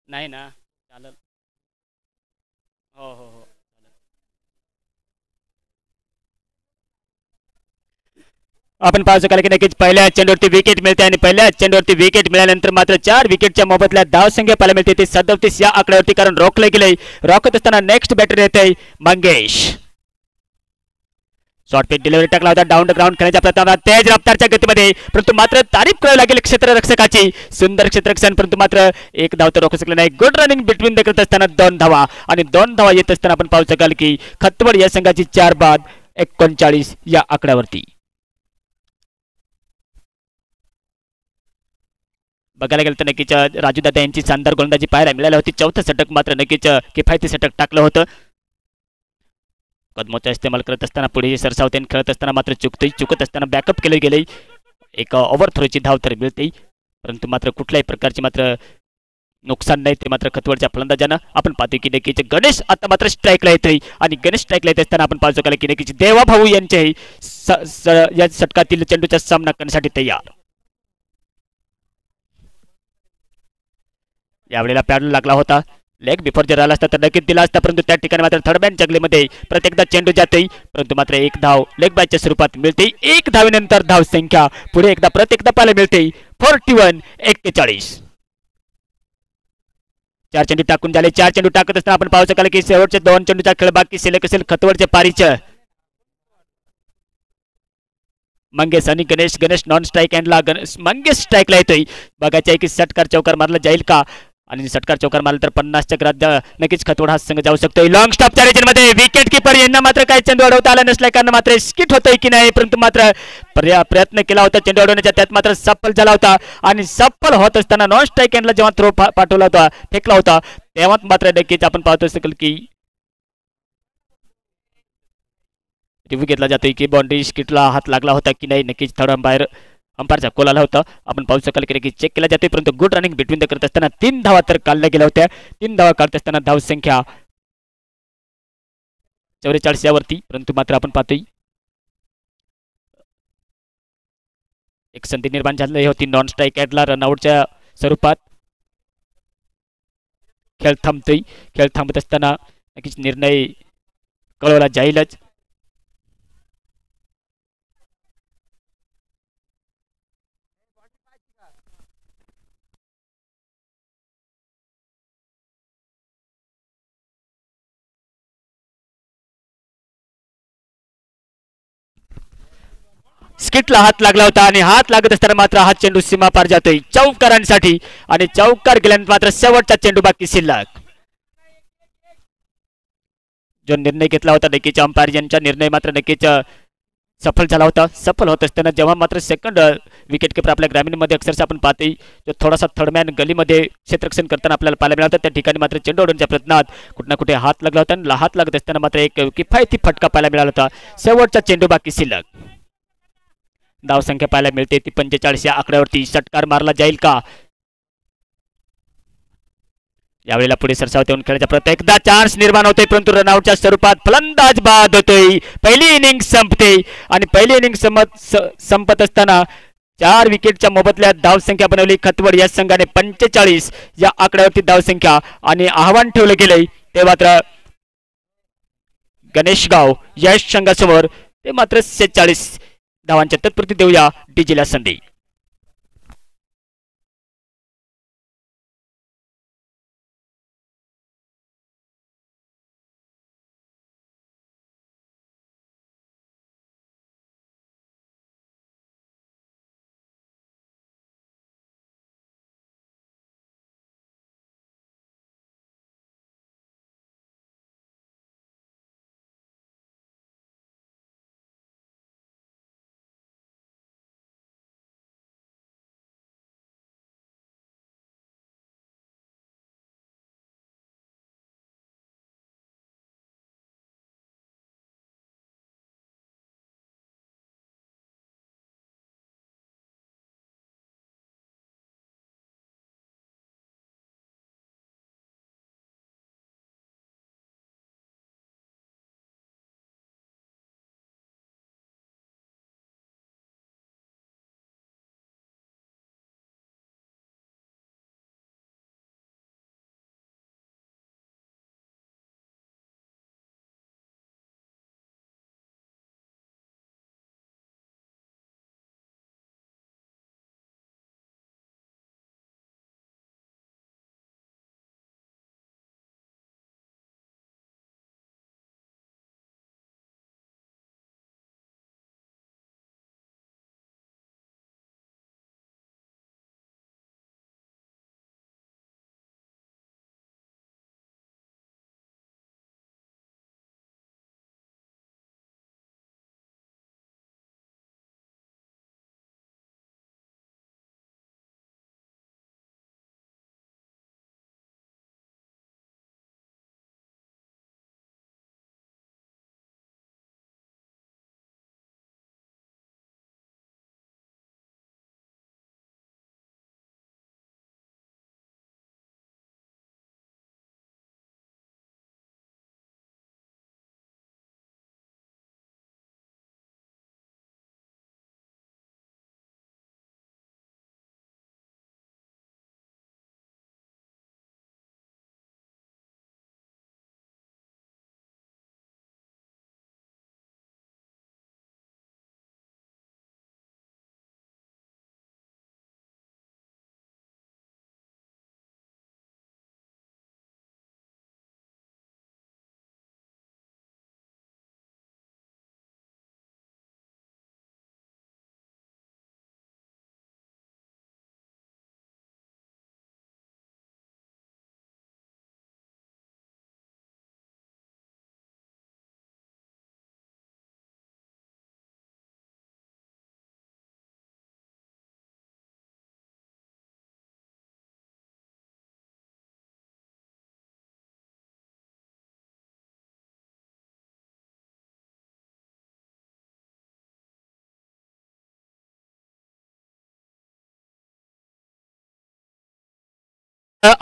A: नाही ना चालेल. हो हो हो आपण पाहू शकाल की नक्कीच पहिल्या चेंडूवरती विकेट मिळते आणि पहिल्या चेंडूवरती विकेट मिळाल्यानंतर मात्र 4 विकेटच्या मोबदल्यात धाव संख्या पाहायला मिळते ते 37 या आकड्यावरती, कारण रोखले गेले. रोखत असताना नेक्स्ट बॅटर येते मंगेश. शॉर्ट पिच डिलिव्हरी टाकला होता. डाऊन द ग्राउंड खेळण्याच्या प्रयत्नात तेज रफ्तारच्या गतीमध्ये, परंतु मात्र तारीफ करावी लागेल क्षेत्ररक्षकाची. सुंदर क्षेत्ररक्षण परंतु मात्र एक धाव तर रोखू शकले नाही. गुड रनिंग बिटवीन करत असताना 2 धावा आणि 2 धावा येत असताना आपण पाहू शकाल की खतवड या संघाची 4 बाद 39 या आकड्यावरती. बघायला गेलं तर नक्कीच राजू दादा यांची शानदार गोलंदाजी पाहायला मिळाली होती. चौथं षटक मात्र नक्कीच किफायती षटक टाकलं होतं. कदमोचा इस्तेमाल करत असताना पुढे सरसावते खेळत असताना मात्र चुकत असताना बॅकअप केले गेले. एक ओव्हर थ्रोची धाव तर मिळते परंतु मात्र कुठल्याही प्रकारची मात्र नुकसान नाही ते मात्र खतवडच्या फलंदाजांना. आपण पाहतो की नक्कीच गणेश आता मात्र स्ट्राईकला येतोय आणि गणेश स्ट्राईकला येत असताना आपण पाहू शकाल की नक्कीच देवा भाऊ यांचे या षटकातील चेंडूचा सामना करण्यासाठी तयार. यावेळेला पॅडल लागला होता. लेग बिफोर जर आला असता तर नक्कीच दिला असता परंतु त्या ठिकाणी मात्र थर्ड मॅन जंगलीमध्ये प्रत्येकदा चेंडू जाते परंतु मात्र एक धाव लेग बॅचच्या स्वरूपात मिळते. एक धावेनंतर धाव संख्या पुढे एकदा प्रत्येकदा पाहायला मिळते 41-41. 4 चेंडू टाकून झाले. 4 चेंडू टाकत असताना आपण पाहू शकाल की शेवटचे 2 चेंडूचा खेळ बाकी शिल्लक असेल खतवडच्या पारीचं. मंगेश आणि गणेश गणेश नॉन स्ट्राईक एंडला मंगेश स्ट्राईकला येतोय. बघायचं आहे की षटकार चौकार मारला जाईल का आणि षटकार चौकार मारला तर 50 चक्रात नक्कीच खतवड हा संघ जाऊ शकतोय. लॉंग स्टॉप च्या मध्ये विकेट किपर यांना मात्र काही चेंडू अडवता आला नसल्या कारण मात्र स्किट होतंय की नाही परंतु मात्र प्रयत्न केला होता चेंडू अडवण्याचा त्यात मात्र सफल झाला होता आणि सफल होत असताना नॉन स्ट्राईक एंडला जेव्हा थ्रो पाठवला होता फेकला होता तेव्हा मात्र नक्कीच आपण पाहतो शकेल की रिव्ह्यू घेतला जातोय की बाउंड्री स्किटला हात लागला होता की नाही. नक्कीच थर्ड अंपायरचा कॉल आला होता आपण पाहू शकाल की चेक केला जातोय परंतु गुड रनिंग बिटवीन द करत असताना 3 धावा तर काढल्या गेल्या होत्या. 3 धावा काढत असताना धाव संख्या 44 यावरती परंतु मात्र आपण पाहतोय एक संधी निर्माण झाली होती नॉन स्ट्राईक ॲडला रनआउटच्या स्वरूपात. खेळ थांबतोय. खेळ थांबत असताना नक्कीच निर्णय कळवला जाईलच. स्किटला हात लागला होता आणि हात लागत असताना मात्र हा चेंडू सीमा पार जातोय चौकारांसाठी आणि चौकार गेल्यानंतर मात्र शेवटचा चेंडू बाकी शिल्लक. जो निर्णय घेतला होता नक्कीच अंपायर यांचा निर्णय मात्र नक्कीच सफल झाला होता. सफल होत असताना जेव्हा मात्र सेकंड विकेट किपर आपल्या ग्रामीणमध्ये अक्षरशः आपण पाहतोय जो थोडासा थर्डमॅन गलीमध्ये क्षेत्ररक्षण करताना आपल्याला पाहायला मिळाला त्या ठिकाणी मात्र चेंडू ओढण्याच्या प्रयत्नात कुठे ना कुठे हात लागला होता आणि हात लागत असताना मात्र एक किफायती फटका पाहायला मिळाला होता. शेवटचा चेंडू बाकी शिल्लक. धावसंख्या पाहायला मिळते ती 45 या आकड्यावरती. षटकार मारला जाईल का यावेळेला पुढे सरसावत येऊन खेळायचा प्रयत्न एकदा चान्स निर्माण होतोय परंतु रनआउटच्या स्वरूपात फलंदाज बाद होतोय. पहिली इनिंग संपते आणि पहिली इनिंग संपत असताना 4 विकेटच्या मोबदल्यात धावसंख्या बनवली खतवड या संघाने 45 या आकड्यावरती धावसंख्या आणि आव्हान ठेवलं गेलंय ते मात्र गणेशगाव या संघासमोर ते मात्र 46 धावांच्या तत्पुरती देऊया डीजीला संधी.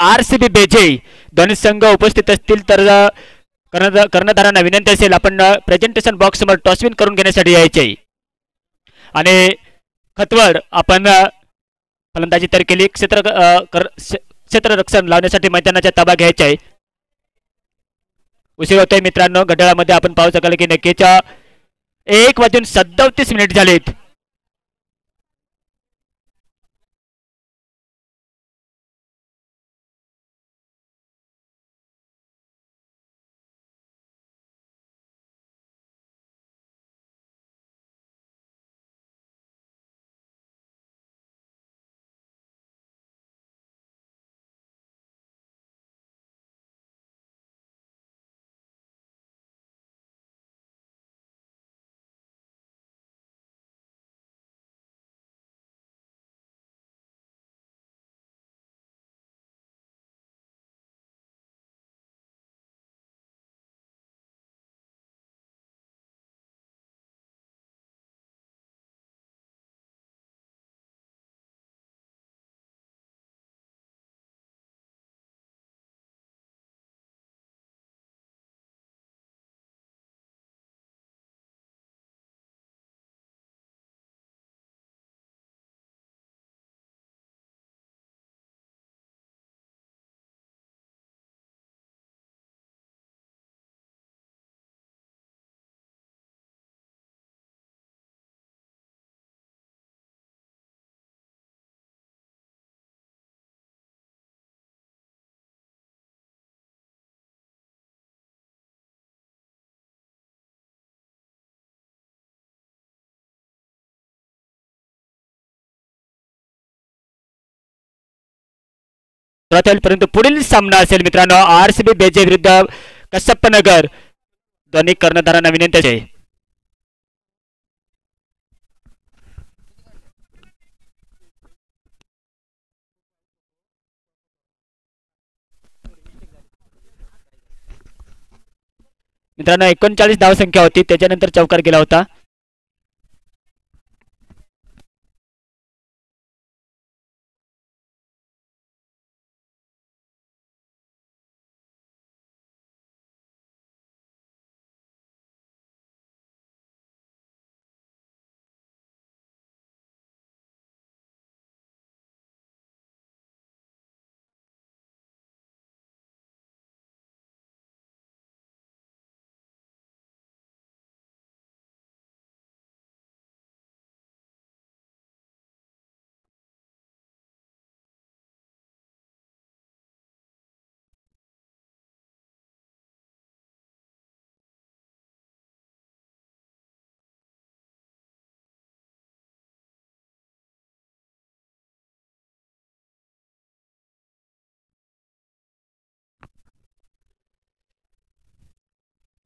A: RCB बेजे दोन्ही संघ उपस्थित असतील तर कर्णधारांना विनंती असेल आपण प्रेझेंटेशन बॉक्स समोर टॉसविन करून घेण्यासाठी यायचे आणि खतवड आपण फलंदाजी तर केली क्षेत्ररक्षण लावण्यासाठी मैदानाचा ताबा घ्यायचा आहे. उशीर होतोय मित्रांनो. घड्याळामध्ये आपण पाहू शकाल की नक्कीच 1:37 झालेत. परंतु पुढील सामना असेल मित्रांनो RCB बेजे विरुद्ध कसप्प नगर. दोन्ही कर्णधारांना विनंती आहे. मित्रांनो 39 धावसंख्या होती त्याच्यानंतर चौकार गेला होता.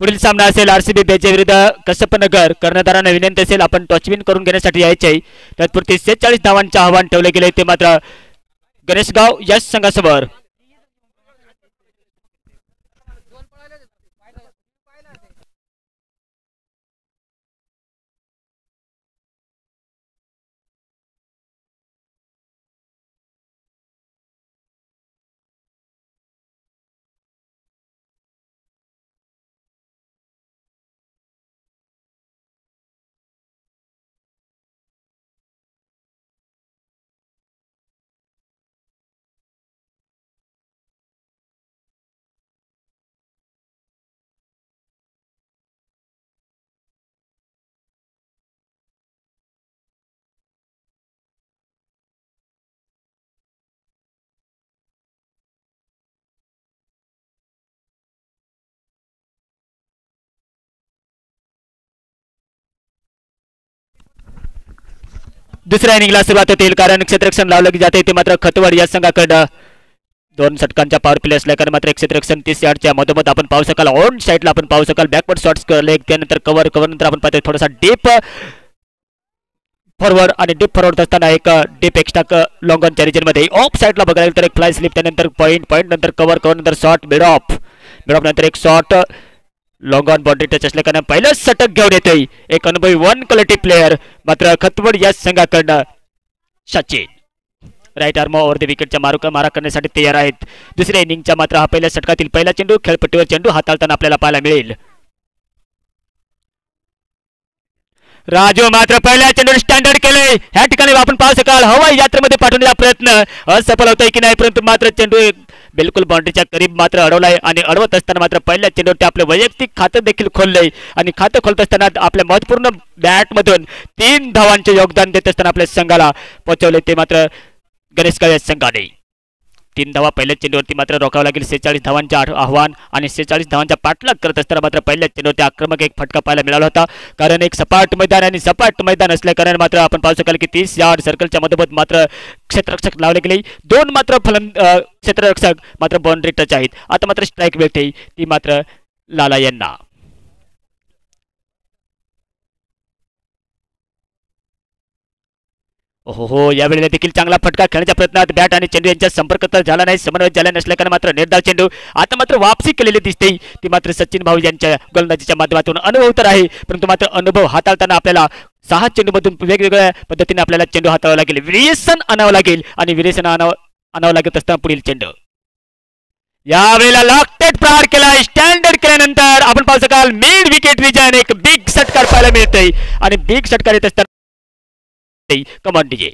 A: पुढील सामना असेल RCB बेजे विरुद्ध कसप्प नगर. कर्णधारांना विनंती असेल आपण टॉचविन करून घेण्यासाठी यायचे. तत्पुरती 46 धावांचे आव्हान ठेवले गेले ते मात्र गणेशगाव या संघासमोर. दुसऱ्या इनिंगला सुरुवात होतील कारण क्षेत्ररक्षण लावलं जाते ते मात्र खतवड या संघाकडं 2 षटकांच्या पॉवर प्ले असल्याकडे मात्र क्षेत्ररक्षण 30 यार्डच्या मधोमध आपण पाहू शकाल. ऑन साइडला आपण पाहू शकाल बॅकवर्ड शॉट्स लेग त्यानंतर कव्हर नंतर आपण पाहतोय थोडासा डीप फॉरवर्ड आणि डीप फॉरवर्ड असताना एक डीप एक्स्ट्रा लॉंग ऑनच्या रिजन मध्ये ऑफ साइडला बघायला तर एक फ्लाय स्लिप त्यानंतर पॉइंट नंतर कव्हर नंतर शॉट मिड ऑफ नंतर एक shot long on boundary touch असल्याने पहिलं षटक घेऊन येतोय एक अनुभवी 1 क्वालिटी प्लेयर मात्र खतवड या संघाकडनं Sachin right arm over the विकेटच्या मारा करण्यासाठी तयार आहेत. दुसऱ्या इनिंगच्या मात्र हा पहिल्या षटकातील पहिला चेंडू खेळपट्टीवर चेंडू हाताळताना आपल्याला पाहायला मिळेल. राजू मात्र पहिल्या चेंडूवर स्टँडर्ड केले. ह्या ठिकाणी आपण पाहू शकाल हवाई यात्रेमध्ये पाठवण्याचा प्रयत्न असफल होतोय की नाही, परंतु मात्र चेंडू बिलकुल बाउंड्रीच्या करीब मात्र अडवलाय आणि अडवत असताना मात्र पहिल्या चेंडूवरती आपलं वैयक्तिक खातं देखील खोललंय आणि खातं खोलत असताना आपल्या महत्वपूर्ण बॅटमधून 3 धावांचे योगदान देत असताना आपल्या संघाला पोहोचवले ते मात्र गणेश गाव या संघाने. 3 धावा पहिल्या चेंडूवरती मात्र रोखावं लागेल. 46 धावांचे आव्हान आणि 46 धावांचा पाठलाग करत असताना मात्र पहिल्या चेंडूवरती आक्रमक एक फटका पाहायला मिळाला होता, कारण एक सपाट मैदान आणि सपाट मैदान असल्या कारण मात्र आपण पाहू शकाल की 30 यार्ड सर्कलच्या मधोमध मात्र क्षेत्ररक्षक लावले गेले. 2 मात्र क्षेत्ररक्षक मात्र बाउंड्री टच आहेत. आता मात्र स्ट्राईक मिळते ती मात्र लाला यांना. हो यावेळेला देखील चांगला फटका खेळण्याच्या प्रयत्नात बॅट आणि चेंडू यांच्या संपर्क तर झाला नाही, समन्वय झाला नसल्याने मात्र निर्धाव चेंडू आता मात्र वापसी केलेली दिसते ती मात्र सचिन भाऊ यांच्या गोलंदाजीच्या माध्यमातून. अनुभव तर आहे परंतु मात्र अनुभव हाताळताना आपल्याला 6 चेंडूमधून वेगवेगळ्या पद्धतीने आपल्याला चेंडू हाताळावा लागेल. व्हेरिएशन आणावं लागेल आणि व्हेरिएशन आणावं लागत असताना पुढील चेंडू यावेळेला लॉकटेड प्रहार केला. स्टँडर्ड केल्यानंतर आपण पाहू शकाल मिड विकेट रिजन एक बिग षटकार पाहायला मिळतंय आणि बिग षटकार येत असताना कमांड डीजे.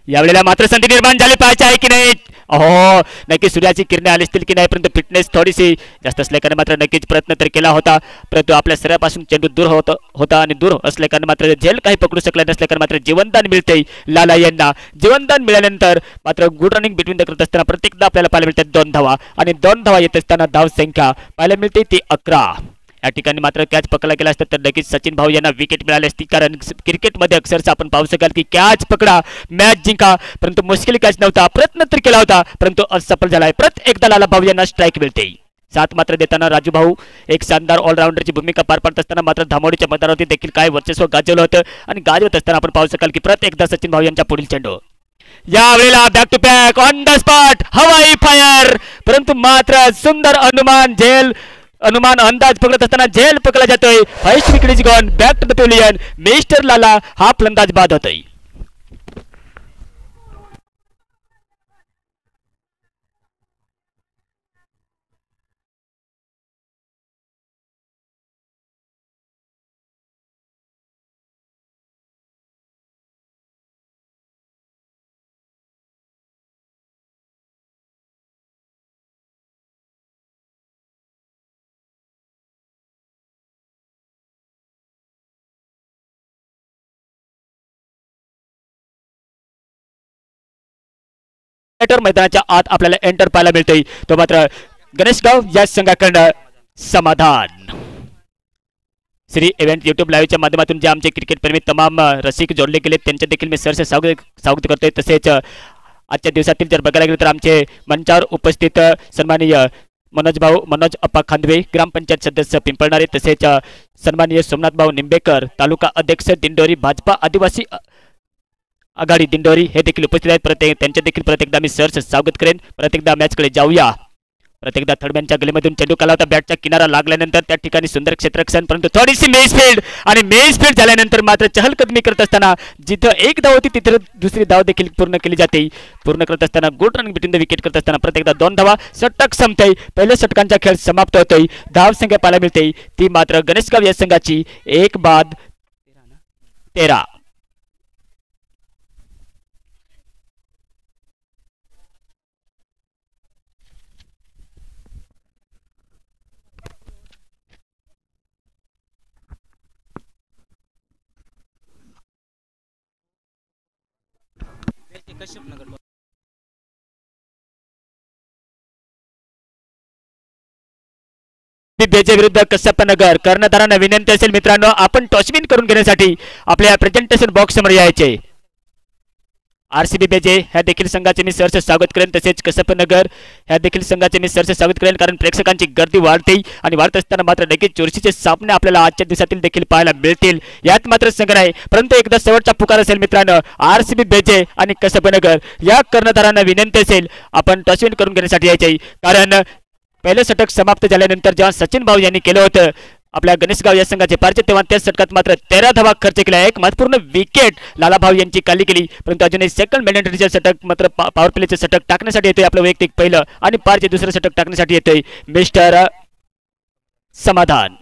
A: यावेळेला मात्र संधी निर्माण झाली पाहिजे आहे की नाही. हो नक्कीच सूर्याची किरणे आली असतील की नाही, परंतु फिटनेस थोडीशी जास्त असल्याने मात्र नक्कीच प्रयत्न तर केला होता, परंतु आपल्या शरीरापासून चेंडू दूर होता आणि दूर असल्याने मात्र झेल काही पकडू शकला नसल्याने मात्र जीवनदान मिळते लाला यांना. जीवनदान मिळाल्यानंतर मात्र गुड रनिंग बिटवीन द करत असताना प्रत्येकदा आपल्याला पाहायला मिळतात 2 धावा आणि 2 धावा येत असताना धाव संख्या पाहायला मिळते ती 11. या ठिकाणी मात्र कॅच पकडला गेला असता तर नक्कीच सचिन भाऊ यांना विकेट मिळाली असती, कारण क्रिकेटमध्ये अक्षरशः आपण पाहू शकाल की कॅच पकडा मॅच जिंका, परंतु मुश्किल कॅच नव्हता. प्रयत्न तर केला होता परंतु असफल झालाय. एकदा लाला भाऊ यांना स्ट्राईक मिळते. 7 मात्र देताना राजू भाऊ एक शानदार ऑलराऊंडरची भूमिका पार पाडत असताना मात्र धामोडीच्या मैदानावरती देखील काय वर्चस्व गाजवलं होतं आणि गाजवत असताना आपण पाहू शकाल की एकदा सचिन भाऊ यांच्या पुढील चेंडू यावेळेला back to back on the spot हवाई फायर, परंतु मात्र सुंदर अनुमान अंदाज पकडत असताना झेल पकडला जातोय. First wicket is gone back to the pavilion. Mister Lala हा फलंदाज बाद होतोय. मैदानाच्या आत आपल्याला एंटर पाहायला मिळतोय तो मात्र गणेशगाव या संघाकडनं समाधान. श्री इव्हेंट युट्यूब लाईव्हच्या माध्यमातून जे आमचे क्रिकेट प्रेमी तमाम रसिक जोडले गेले त्यांचे देखील मी सहर्ष स्वागत करतोय. तसेच आजच्या दिवसातील जर बघायला गेलं तर आमचे मंचावर उपस्थित सन्माननीय मनोज अप्पा खांदवे ग्रामपंचायत सदस्य पिंपळणारे, तसेच सन्माननीय सोमनाथ भाऊ निंबेकर तालुका अध्यक्ष दिंडोरी भाजपा आदिवासी आघाडी दिंडोरी हे देखील उपस्थित आहेत. त्यांचे देखील प्रत्येकदा मी सहर्ष स्वागत करेन. प्रत्येकदा मॅचकडे जाऊया. प्रत्येकदा थर्डमॅनच्या गलीमधून चेंडू काला होता, बॅटच्या किनारा लागल्यानंतर त्या ठिकाणी सुंदर क्षेत्ररक्षण, परंतु थोडीशी मेसफील्ड झाल्यानंतर मात्र चहलकदमी करत असताना जिथं एक धाव होती तिथे दुसरी धाव देखील पूर्ण केली जाते. पूर्ण करत असताना good running between the wicket करत असताना प्रत्येकदा 2 धावा. षटक संपतंय. पहिल्या षटकांचा खेळ समाप्त होतोय. धाव संख्या पाहायला मिळते ती मात्र गणेशगाव या संघाची 1 बाद 13. विरुद्ध कश्यपनगर कर्णधारांना विनंती असेल मित्रांनो आपण टॉसविन करून घेण्यासाठी आपल्या प्रेझेंटेशन बॉक्स समोर यायचे. आरसीबी बेजे ह्या देखील संघाचे मी सहर्ष स्वागत करेन, तसेच कसबनगर ह्या देखील संघाचे मी सहर्ष स्वागत करेन, कारण प्रेक्षकांची गर्दी वाढते आणि वाढत असताना मात्र नक्कीच चुरशीचे सामने आपल्याला आजच्या दिवसातील देखील पाहायला मिळतील, यात मात्र संघ नाही. परंतु एकदा शेवटचा पुकार असेल मित्रांनो, आरसीबी बेजे आणि कसबनगर या कर्णधारांना विनंती असेल आपण टॉस विन करून घेण्यासाठी यायचे, कारण पहिलं षटक समाप्त झाल्यानंतर जेव्हा सचिन भाऊ यांनी केलं होतं आपल्या गणेशगाव या संघाचे पारचे, तेव्हा त्या षटकात मात्र 13 धावा खर्च केला, एक महत्वपूर्ण विकेट लालाभाऊ यांची काढली गेली. परंतु अजूनही सेकंड मॅन्डेटरीचे षटक मात्र पॉवर प्लेचे षटक टाकण्यासाठी येतोय आपलं वैयक्तिक पहिलं, आणि पारचे दुसरं षटक टाकण्यासाठी येतोय मिस्टर समाधान.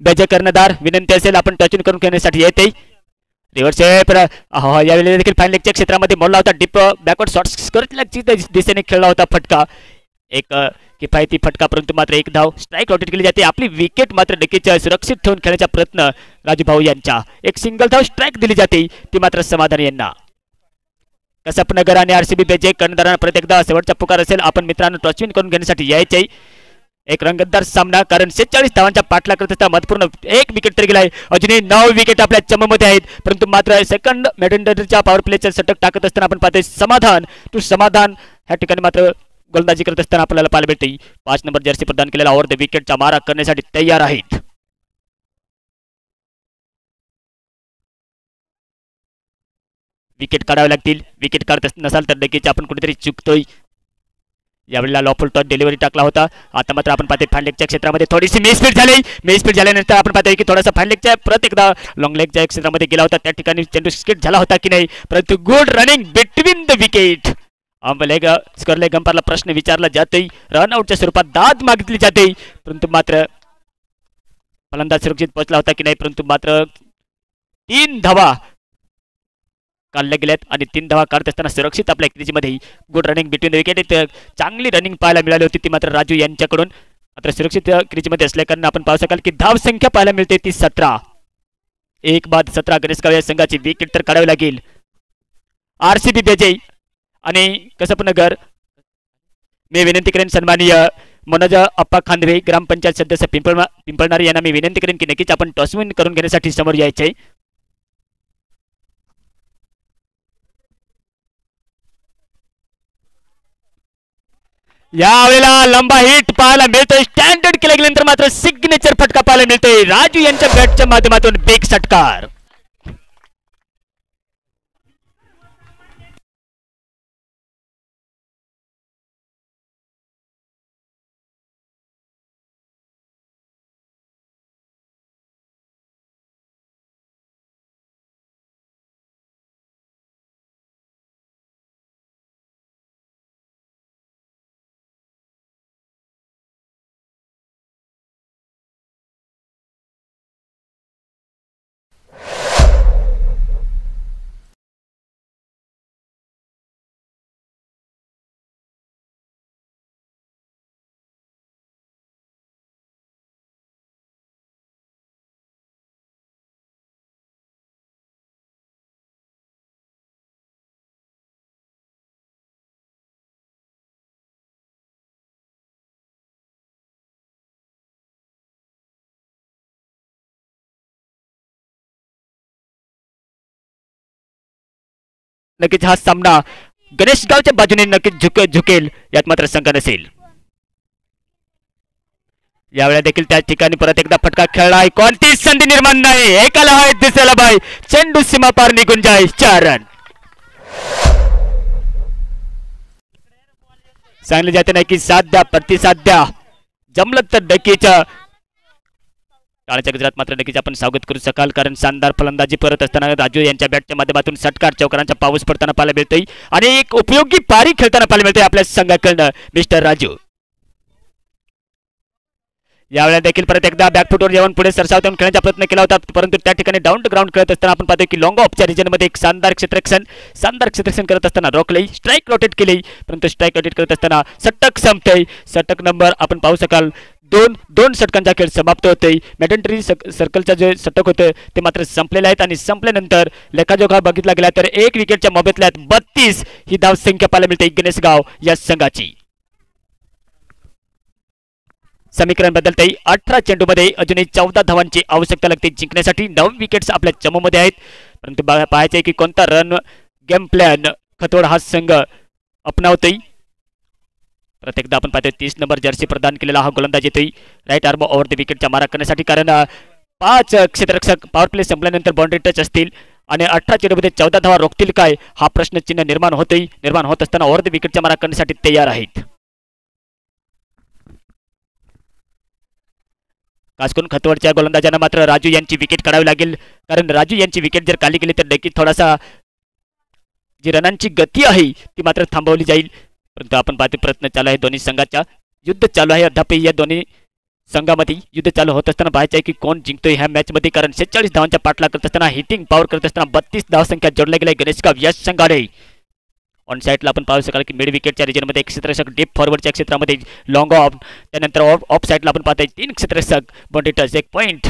A: बेजे कर्णधार विनंती असेल आपण टच करून घेण्यासाठी येते. रिव्हर्स यावेळी देखील फाईन लेगच्या क्षेत्रामध्ये मोडला होता, डीप बॅकवर्ड शॉट स्कर्टची दिशेने खेळला होता फटका, एक किफायती फटका, परंतु मात्र एक धाव स्ट्राईक आउट केली जाते. आपली विकेट मात्र नक्कीच सुरक्षित ठेवून खेळण्याचा प्रयत्न राजू भाऊ यांचा, एक सिंगल धाव स्ट्राईक दिली जाते ती मात्र समाधान यांना. कसबनगर आणि आरसीबी बेजे कर्णधारांना परत एकदा शेवटचा पुकार असेल आपण मित्रांनो टॉस विन करून घेण्यासाठी यायचे. एक रंगतदार सामना, कारण 46 धावांचा पाठलाग करत असताना महत्वपूर्ण एक विकेट तर गेलाय, अजूनही 9 विकेट आपल्या चममध्ये आहेत, परंतु मात्र सेकंड मॅन्डेटरीच्या पॉवर प्लेचं षटक टाकत असताना आपण पाहतोय समाधान ह्या ठिकाणी मात्र गोलंदाजी करत असताना आपल्याला पाहायला मिळते. 5 नंबर जर्सी प्रदान केलेला ओव्हर द विकेटचा मारा करण्यासाठी तयार आहेत. विकेट काढावे लागतील, विकेट काढत नसाल तर नक्कीच आपण कुठेतरी चुकतोय. यावेळेला लॉफुल टॉस डिलिव्हरी टाकला होता, आता मात्र आपण पाहतोय फॅनलेगच्या क्षेत्रामध्ये थोडीशी मिसफीट झाल्यानंतर आपण पाहतोय की थोडासा फॅनलेगच्या परत एकदा लॉंग लेगच्या क्षेत्रामध्ये गेला होता, त्या ठिकाणी चेंडू स्किट झाला होता की नाही, परंतु good running between the wicket. Square leg अंपायरला प्रश्न विचारला जातोय, रनआउटच्या स्वरूपात दाद मागितली जाते, परंतु मात्र फलंदाज सुरक्षित पोहोचला होता की नाही, परंतु मात्र 3 धावा काढल्या गेल्यात आणि 3 धावा काढत असताना सुरक्षित आपल्या क्रीजमध्ये good running between the wicket, चांगली रनिंग पाहायला मिळाली होती ती मात्र राजू यांच्याकडून. मात्र सुरक्षित क्रीजमध्ये असल्या कारण आपण पाहू शकाल की धाव संख्या पाहायला मिळते ती 17, 1 बाद 17 गणेशगाव या संघाची विकेट तर काढावी लागेल. आरसीबी बेजे आणि कसबनगर मी विनंती करेन सन्माननीय मनोज अप्पा खांदवे ग्रामपंचायत सदस्य पिंपळणारी यांना मी विनंती करेन की नक्कीच आपण टॉस विन करून घेण्यासाठी समोर यायचे. यावेळेला लंबा हिट पाहायला मिळतोय, स्टँडर्ड केल्या गेल्यानंतर मात्र सिग्नेचर फटका पाहायला मिळतोय राजू यांच्या बॅटच्या माध्यमातून, बिग षटकार. नक्कीच हा सामना गणेशगावच्या बाजूने नक्कीच झुकेल यात मात्र शंका नसेल. यावेळेला देखील त्या ठिकाणी परत एकदा फटका खेळलाय, कोणतीच संधी निर्माण नाही, एकाला आहे दिसायला बाय, चेंडू सीमा पार निघून जाय, 4 रन. सांगले जाते नाही की साथ द्या, प्रतिसाद द्या, जमलं तर नक्कीच टाळ्याच्या गजरात मात्र नक्कीच आपण स्वागत करू शकाल, कारण शानदार फलंदाजी परत असताना राजू यांच्या बॅटच्या माध्यमातून षटकार चौकारांचा पाऊस पडताना पाहायला मिळतोय आणि एक उपयोगी पारी खेळताना पाहायला मिळतोय आपल्या संघाकडनं मिस्टर राजू. यावेळेला देखील परत एकदा बॅकफुटवर येऊन पुढे सरसावून खेळण्याचा प्रयत्न केला होता, परंतु त्या ठिकाणी डाऊन टू ग्राउंड खेळत असताना आपण पाहतोय की लॉंग ऑफच्या रिजनमध्ये एक शानदार क्षेत्ररक्षण करत असताना रोखले, स्ट्राईक रोटेट केली, परंतु स्ट्राईक रोटेट करत असताना षटक संपतंय. षटक नंबर आपण पाहू शकाल दोन षटकांचा खेळ समाप्त होतोय. मॅडेंटरी सर्कलचा जे षटक होतं ते मात्र संपलेले आहेत आणि संपल्यानंतर लेखाजोखा बघितला गेला तर 1 विकेटच्या मोबदल्यात 32 ही धाव संख्या पाहायला मिळते गणेशगाव या संघाची. समीकरण बदलते 18 चेंडूमध्ये अजूनही 14 धावांची आवश्यकता लागते जिंकण्यासाठी. 9 विकेट्स आपल्या चमूमध्ये आहेत, परंतु पाहायचे की कोणता रन गेम प्लॅन खतवड हा संघ अपनावतोय. प्रत्येकदा आपण पाहतोय 30 नंबर जर्सी प्रदान केलेला हा गोलंदाज येतोय राईट आर्म ओव्हर द विकेटच्या मारा करण्यासाठी, कारण 5 क्षेत्ररक्षक पॉवर प्ले संपल्यानंतर बाउंड्री टच असतील आणि 18 चेंडूमध्ये 14 धावा रोखतील काय हा प्रश्नचिन्ह निर्माण होत असताना ओव्हर द विकेटच्या मारा करण्यासाठी तयार आहेत. खास करून खतवडच्या गोलंदाजांना मात्र राजू यांची विकेट काढावी लागेल, कारण राजू यांची विकेट जर खाली गेली तर नक्कीच थोडासा जी रनांची गती आहे ती मात्र थांबवली जाईल. परंतु आपण पाहतो प्रयत्न चालू आहे, दोन्ही संघाचा युद्ध चालू आहे. अद्याप या दोन्ही संघामध्ये युद्ध चालू होत असताना पाहायचं आहे की कोण जिंकतोय ह्या मॅच मध्ये, कारण 46 धावांच्या पाठला करत असताना हिटिंग पॉवर करत असताना 32 धावसंख्या जोडल्या गेल्या गणेशगाव या संघाने. ऑन साईडला आपण पाहू शकाल की मिड विकेटच्या रिजनमध्ये एक क्षेत्ररक्षक डीप फॉरवर्डच्या क्षेत्रामध्ये लॉंग ऑफ, त्यानंतर ऑफ साईडला आपण पाहतोय 3 क्षेत्ररक्षक बाउंड्री टच 1 पॉइंट.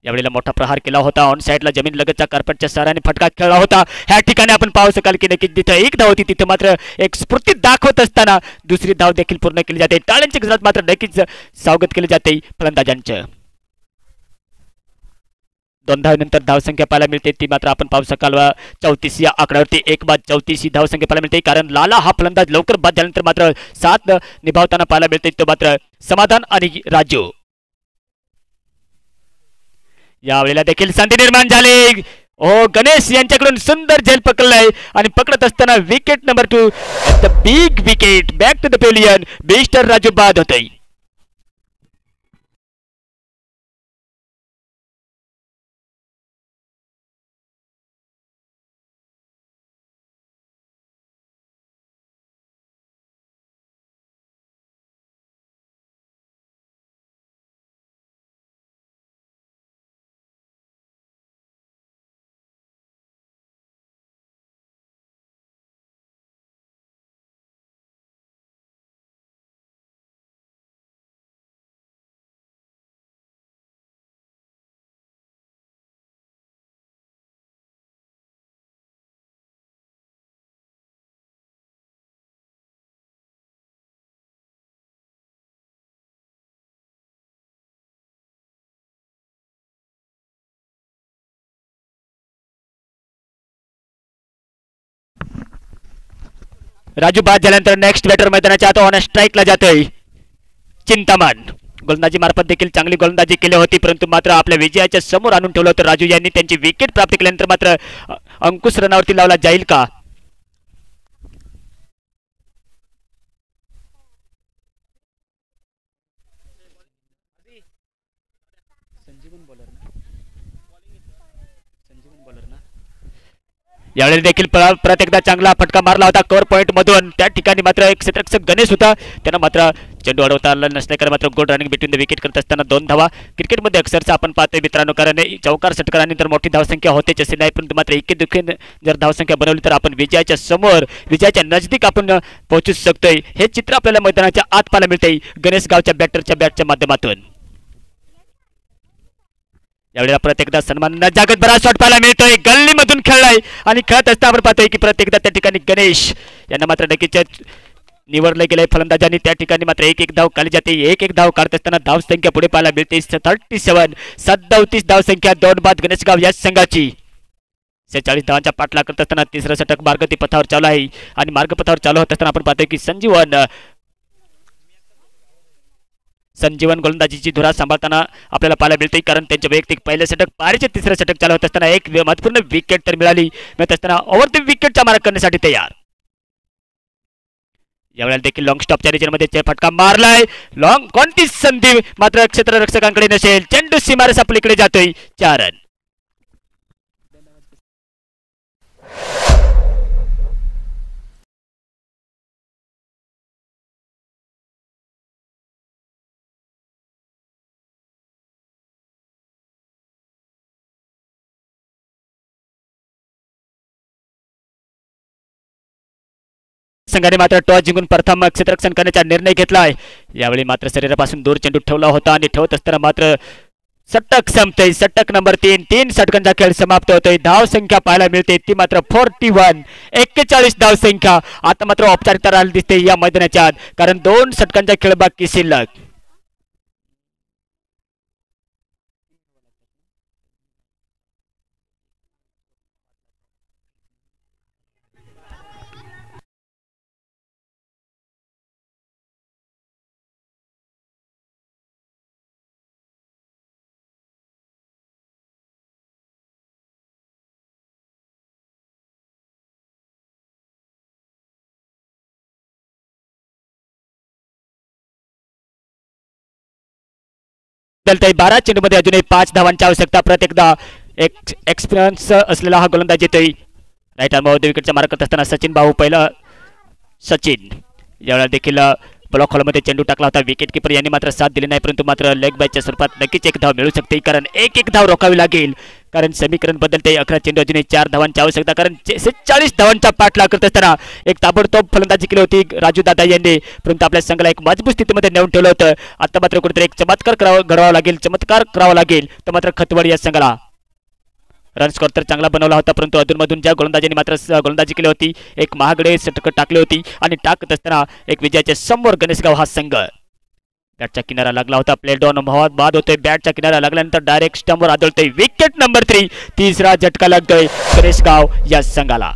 A: यावेळेला मोठा प्रहार केला होता, ऑन साईडला जमीन लगतच्या कार्पेटच्या सहाऱ्याने फटका खेळला होता. ह्या ठिकाणी आपण पाहू शकाल की नक्कीच जिथे एक धाव होती तिथे मात्र एक स्फूर्ती दाखवत असताना दुसरी धाव देखील पूर्ण केली जाते. टाळ्यांच्या गजरात मात्र नक्कीच स्वागत केले जाते फलंदाजांचं. 2 धावेनंतर धावसंख्या पाहायला मिळते ती मात्र आपण पाहू शकाल 34 या आकड्यावरती 1 बाद 34 ही धावसंख्या पाहायला मिळते, कारण लाला हा फलंदाज लवकर बाद झाल्यानंतर मात्र 7 निभावताना पाहायला मिळते तो मात्र समाधान आणि राजू. यावेळेला देखील संधी निर्माण झाली. गणेश यांच्याकडून सुंदर झेल पकडलाय आणि पकडत असताना wicket number 2 the big wicket back to the pavilion. Mister Raju बाद होते. राजू बाद झाल्यानंतर नेक्स्ट बॅटर मैदानाच्या आत ऑन स्ट्राईकला जातोय चिंतामण. गोलंदाजी मार्फत देखील चांगली गोलंदाजी केली होती, परंतु मात्र आपल्या विजयाच्या समोर आणून ठेवलं होतं राजू यांनी. त्यांची विकेट प्राप्त केल्यानंतर मात्र अंकुश रनावरती लावला जाईल का? यावेळी देखील परत एकदा चांगला फटका मारला होता कव्हर पॉइंट मधून. त्या ठिकाणी मात्र एक क्षेत्ररक्षक गणेश होता, त्यांना मात्र चेंडू अडवता आला नसल्याकडे मात्र good running between the wicket करत असताना 2 धावा. क्रिकेटमध्ये अक्षरशः आपण पाहतोय मित्रांनो, कारण चौकार षटकारानंतर मोठी धावसंख्या होतेच असे नाही, परंतु मात्र एके दुखीन जर धावसंख्या बनवली तर आपण विजयाच्या समोर विजयाच्या नजदीक आपण पोहोचू शकतोय. हे चित्र आपल्याला मैदानाच्या आत पाहायला मिळते गणेशगावच्या बॅटरच्या बॅटच्या माध्यमातून. यावेळेला प्रत्येकदा सन्मान जागत बरा शॉट पाहायला मिळतोय, गल्लीमधून खेळलाय आणि खेळत असताना आपण पाहतोय की प्रत्येकदा त्या ठिकाणी गणेश यांना मात्र नक्कीच निवडले गेले फलंदाजांनी. त्या ठिकाणी मात्र एक धाव काढली जाते. एक धाव काढत असताना धावसंख्या पुढे पाहायला मिळते 37 धावसंख्या 2 बाद गणेशगाव या संघाची. 46 धावांच्या पाठला करत असताना तिसरं षटक मार्गती पथावर चालू आहे आणि मार्गपथावर चालू होत असताना आपण पाहतोय की संजीवन गोलंदाजीची धुरा सांभाळताना आपल्याला पाहायला मिळते, कारण त्यांच्या वैयक्तिक पहिलं षटक पारीचे तिसरं षटक चालू होत असताना एक महत्वपूर्ण विकेट तर मिळत असताना ओव्हर द विकेटचा मारा करण्यासाठी तयार. यावेळेला देखील लॉंग स्टॉपच्या रिजनमध्ये फटका मारलाय. लॉंग कोणती संधी मात्र क्षेत्ररक्षकांकडे नसेल. चेंडू सीमारेस आपल्याकडे जातोय 4 रन. संघाने मात्र टॉस जिंकून प्रथम क्षेत्ररक्षण करण्याचा निर्णय घेतलाय. यावेळी मात्र शरीरापासून दूर चेंडू ठेवला होता आणि ठेवत असताना मात्र षटक संपतंय. षटक नंबर 3. 3 षटकांचा खेळ समाप्त होतोय. धाव संख्या पाहायला मिळते ती मात्र 41. 41 धाव संख्या. आता मात्र औपचारिकता राहिली दिसते या मैदानाच्या आत, कारण 2 षटकांचा खेळ बाकी शिल्लक. बदलतंय. 12 चेंडूमध्ये अजूनही 5 धावांची आवश्यकता. प्रत्येकदा एक एक्सपिरियन्स असलेला हा गोलंदाज येतोय. राईट आर्मवर विकेटचा मारा करत असताना सचिन भाऊ पहिला. सचिन यावेळेला देखील ब्लॉक हॉलमध्ये चेंडू टाकला होता. विकेट किपर यांनी मात्र साथ दिली नाही, परंतु मात्र लेग बायच्या स्वरूपात नक्कीच एक धाव मिळू शकते, कारण एक धाव रोखावी लागेल. कारण समीकरण बदलते. 11 चेंडू अजूनही 4 धावांची आवश्यकता, कारण 46 धावांचा पाठलाग करत असताना एक ताबडतोब फलंदाजी केली होती राजू दादा यांनी, परंतु आपल्या संघाला एक मजबूत स्थितीमध्ये नेऊन ठेवलं होतं. आता मात्र कुठेतरी एक चमत्कार घडवावा लागेल तर मात्र खतवड या संघाला. रन स्कोर तर चांगला बनवला होता, परंतु अधूनमधून ज्या गोलंदाजांनी मात्र गोलंदाजी केली होती, एक महागडे षटक टाकले होती आणि टाकत असताना एक विजयाच्या समोर गणेशगाव हा संघ. बॅटचा किनारा लागला होता. प्ले डाऊन बाद होतोय. बॅटचा किनारा लागल्यानंतर डायरेक्ट स्टंपवर आदळतोय. Wicket number 3. तिसरा झटका लागतोय गणेशगाव या संघाला.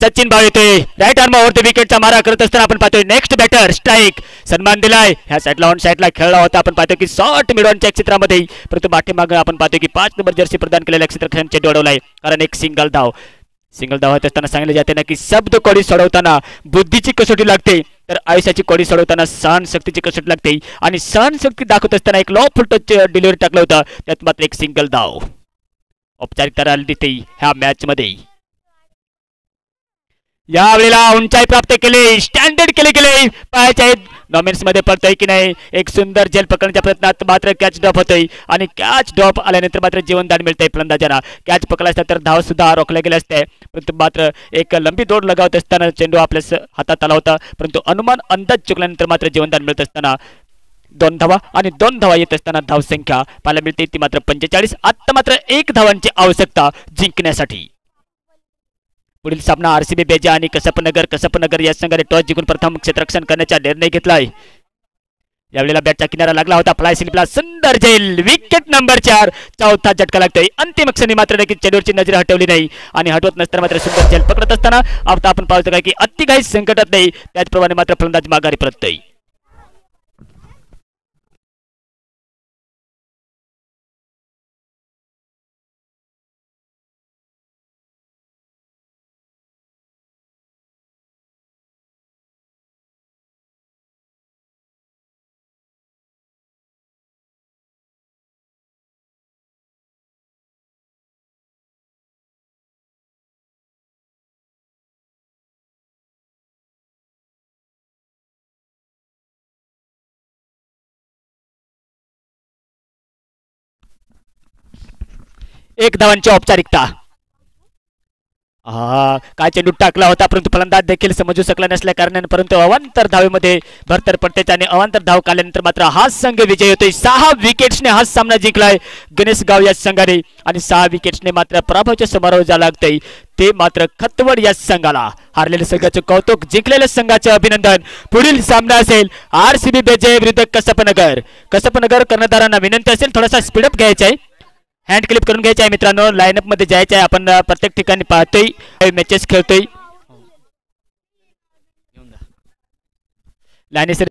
A: सचिन भाऊ येतोय. राईट आर्मवरती विकेटचा मारा करत असताना आपण पाहतोय नेक्स्ट बॅटर स्ट्राईक. सन्मान दिलाय. ह्या साईडला ऑन साईडला खेळला होता. आपण पाहतोय की शॉर्ट मिडॉनच्या क्षेत्रामध्ये, परंतु पाठीमागे आपण पाहतोय की 5 नंबर जर्सी प्रदान केलेल्या क्षेत्ररक्षण चेंडू अडवलाय, कारण एक सिंगल धाव होत असताना सांगितले जाते ना की शब्द कोडी सोडवताना बुद्धीची कसोटी लागते, तर आयुष्याची कोडी सोडवताना सहनशक्तीची कसोटी लागते. आणि सहनशक्ती दाखवत असताना एक लॉ फुल टच डिलिव्हरी टाकलं होतं, त्यात मात्र एक सिंगल धाव. औपचारिकता राहिली तिथे ह्या मॅच मध्ये. यावेळेला उंचाई प्राप्त केली, स्टँडर्ड केले गेले. पायाच्या डॉमेन्स मध्ये पडतोय की नाही. एक सुंदर झेल पकडण्याच्या प्रयत्नात मात्र कॅच ड्रॉप होतोय, आणि कॅच ड्रॉप आल्यानंतर मात्र जीवनदान मिळतंय फलंदाजांना. कॅच पकडला असता तर धाव सुद्धा रोखल्या गेले असते, परंतु मात्र एक लंबी दौड लगावत असताना चेंडू आपल्या हातात आला होता, परंतु अनुमान अंदाज चुकल्यानंतर मात्र जीवनदान मिळत असताना 2 धावा आणि 2 धावा येत असताना धाव संख्या पाहायला मिळते ती मात्र 45. आता मात्र 1 धावांची आवश्यकता जिंकण्यासाठी. पुढील सामना आरसीबी बेजा आणि कसपनगर या संघाने टॉस जिंकून प्रथम क्षेत्ररक्षण करण्याचा निर्णय घेतलाय. यावेळेला बॅटचा किनारा लागला होता. फ्लाय स्लिपला सुंदर झेल. Wicket number 4. चौथा झटका लागतोय. अंतिम क्षणी मात्र नक्कीच चेंडूवरची नजर हटवली नाही, आणि हटवत नसताना मात्र सुंदर झेल पकडत असताना आता आपण पाहतो काय की अतिघाई संकटात नाही, त्याचप्रमाणे मात्र फलंदाज माघारी परततोय. एक धावांची औपचारिकता. काय चेंडू टाकला होता, परंतु फलंदाज देखील समजू शकला नसल्या कारणाने, परंतु अवांतर धावेमध्ये भरतर पडते आणि अवांतर धाव काढल्यानंतर मात्र हा संघ विजय होतोय. 6 विकेट्सने हा सामना जिंकलाय गणेशगाव या संघाने, आणि 6 विकेट्सने मात्र पराभवाच्या समारोह झाला लागतोय ते मात्र खतवड या संघाला. हारलेल्या संघाचे कौतुक, जिंकलेल्या संघाचे अभिनंदन. पुढील सामना असेल आरसीबी बेजे विरुद्ध कसपनगर कर्णधारांना विनंती असेल थोडासा स्पीडअप घ्यायचा आहे, हँड क्लिप करून घ्यायचं आहे मित्रांनो. लाईनअप मध्ये जायचं आहे. आपण प्रत्येक ठिकाणी पाहतोय, मॅचेस खेळतोय. लाईनी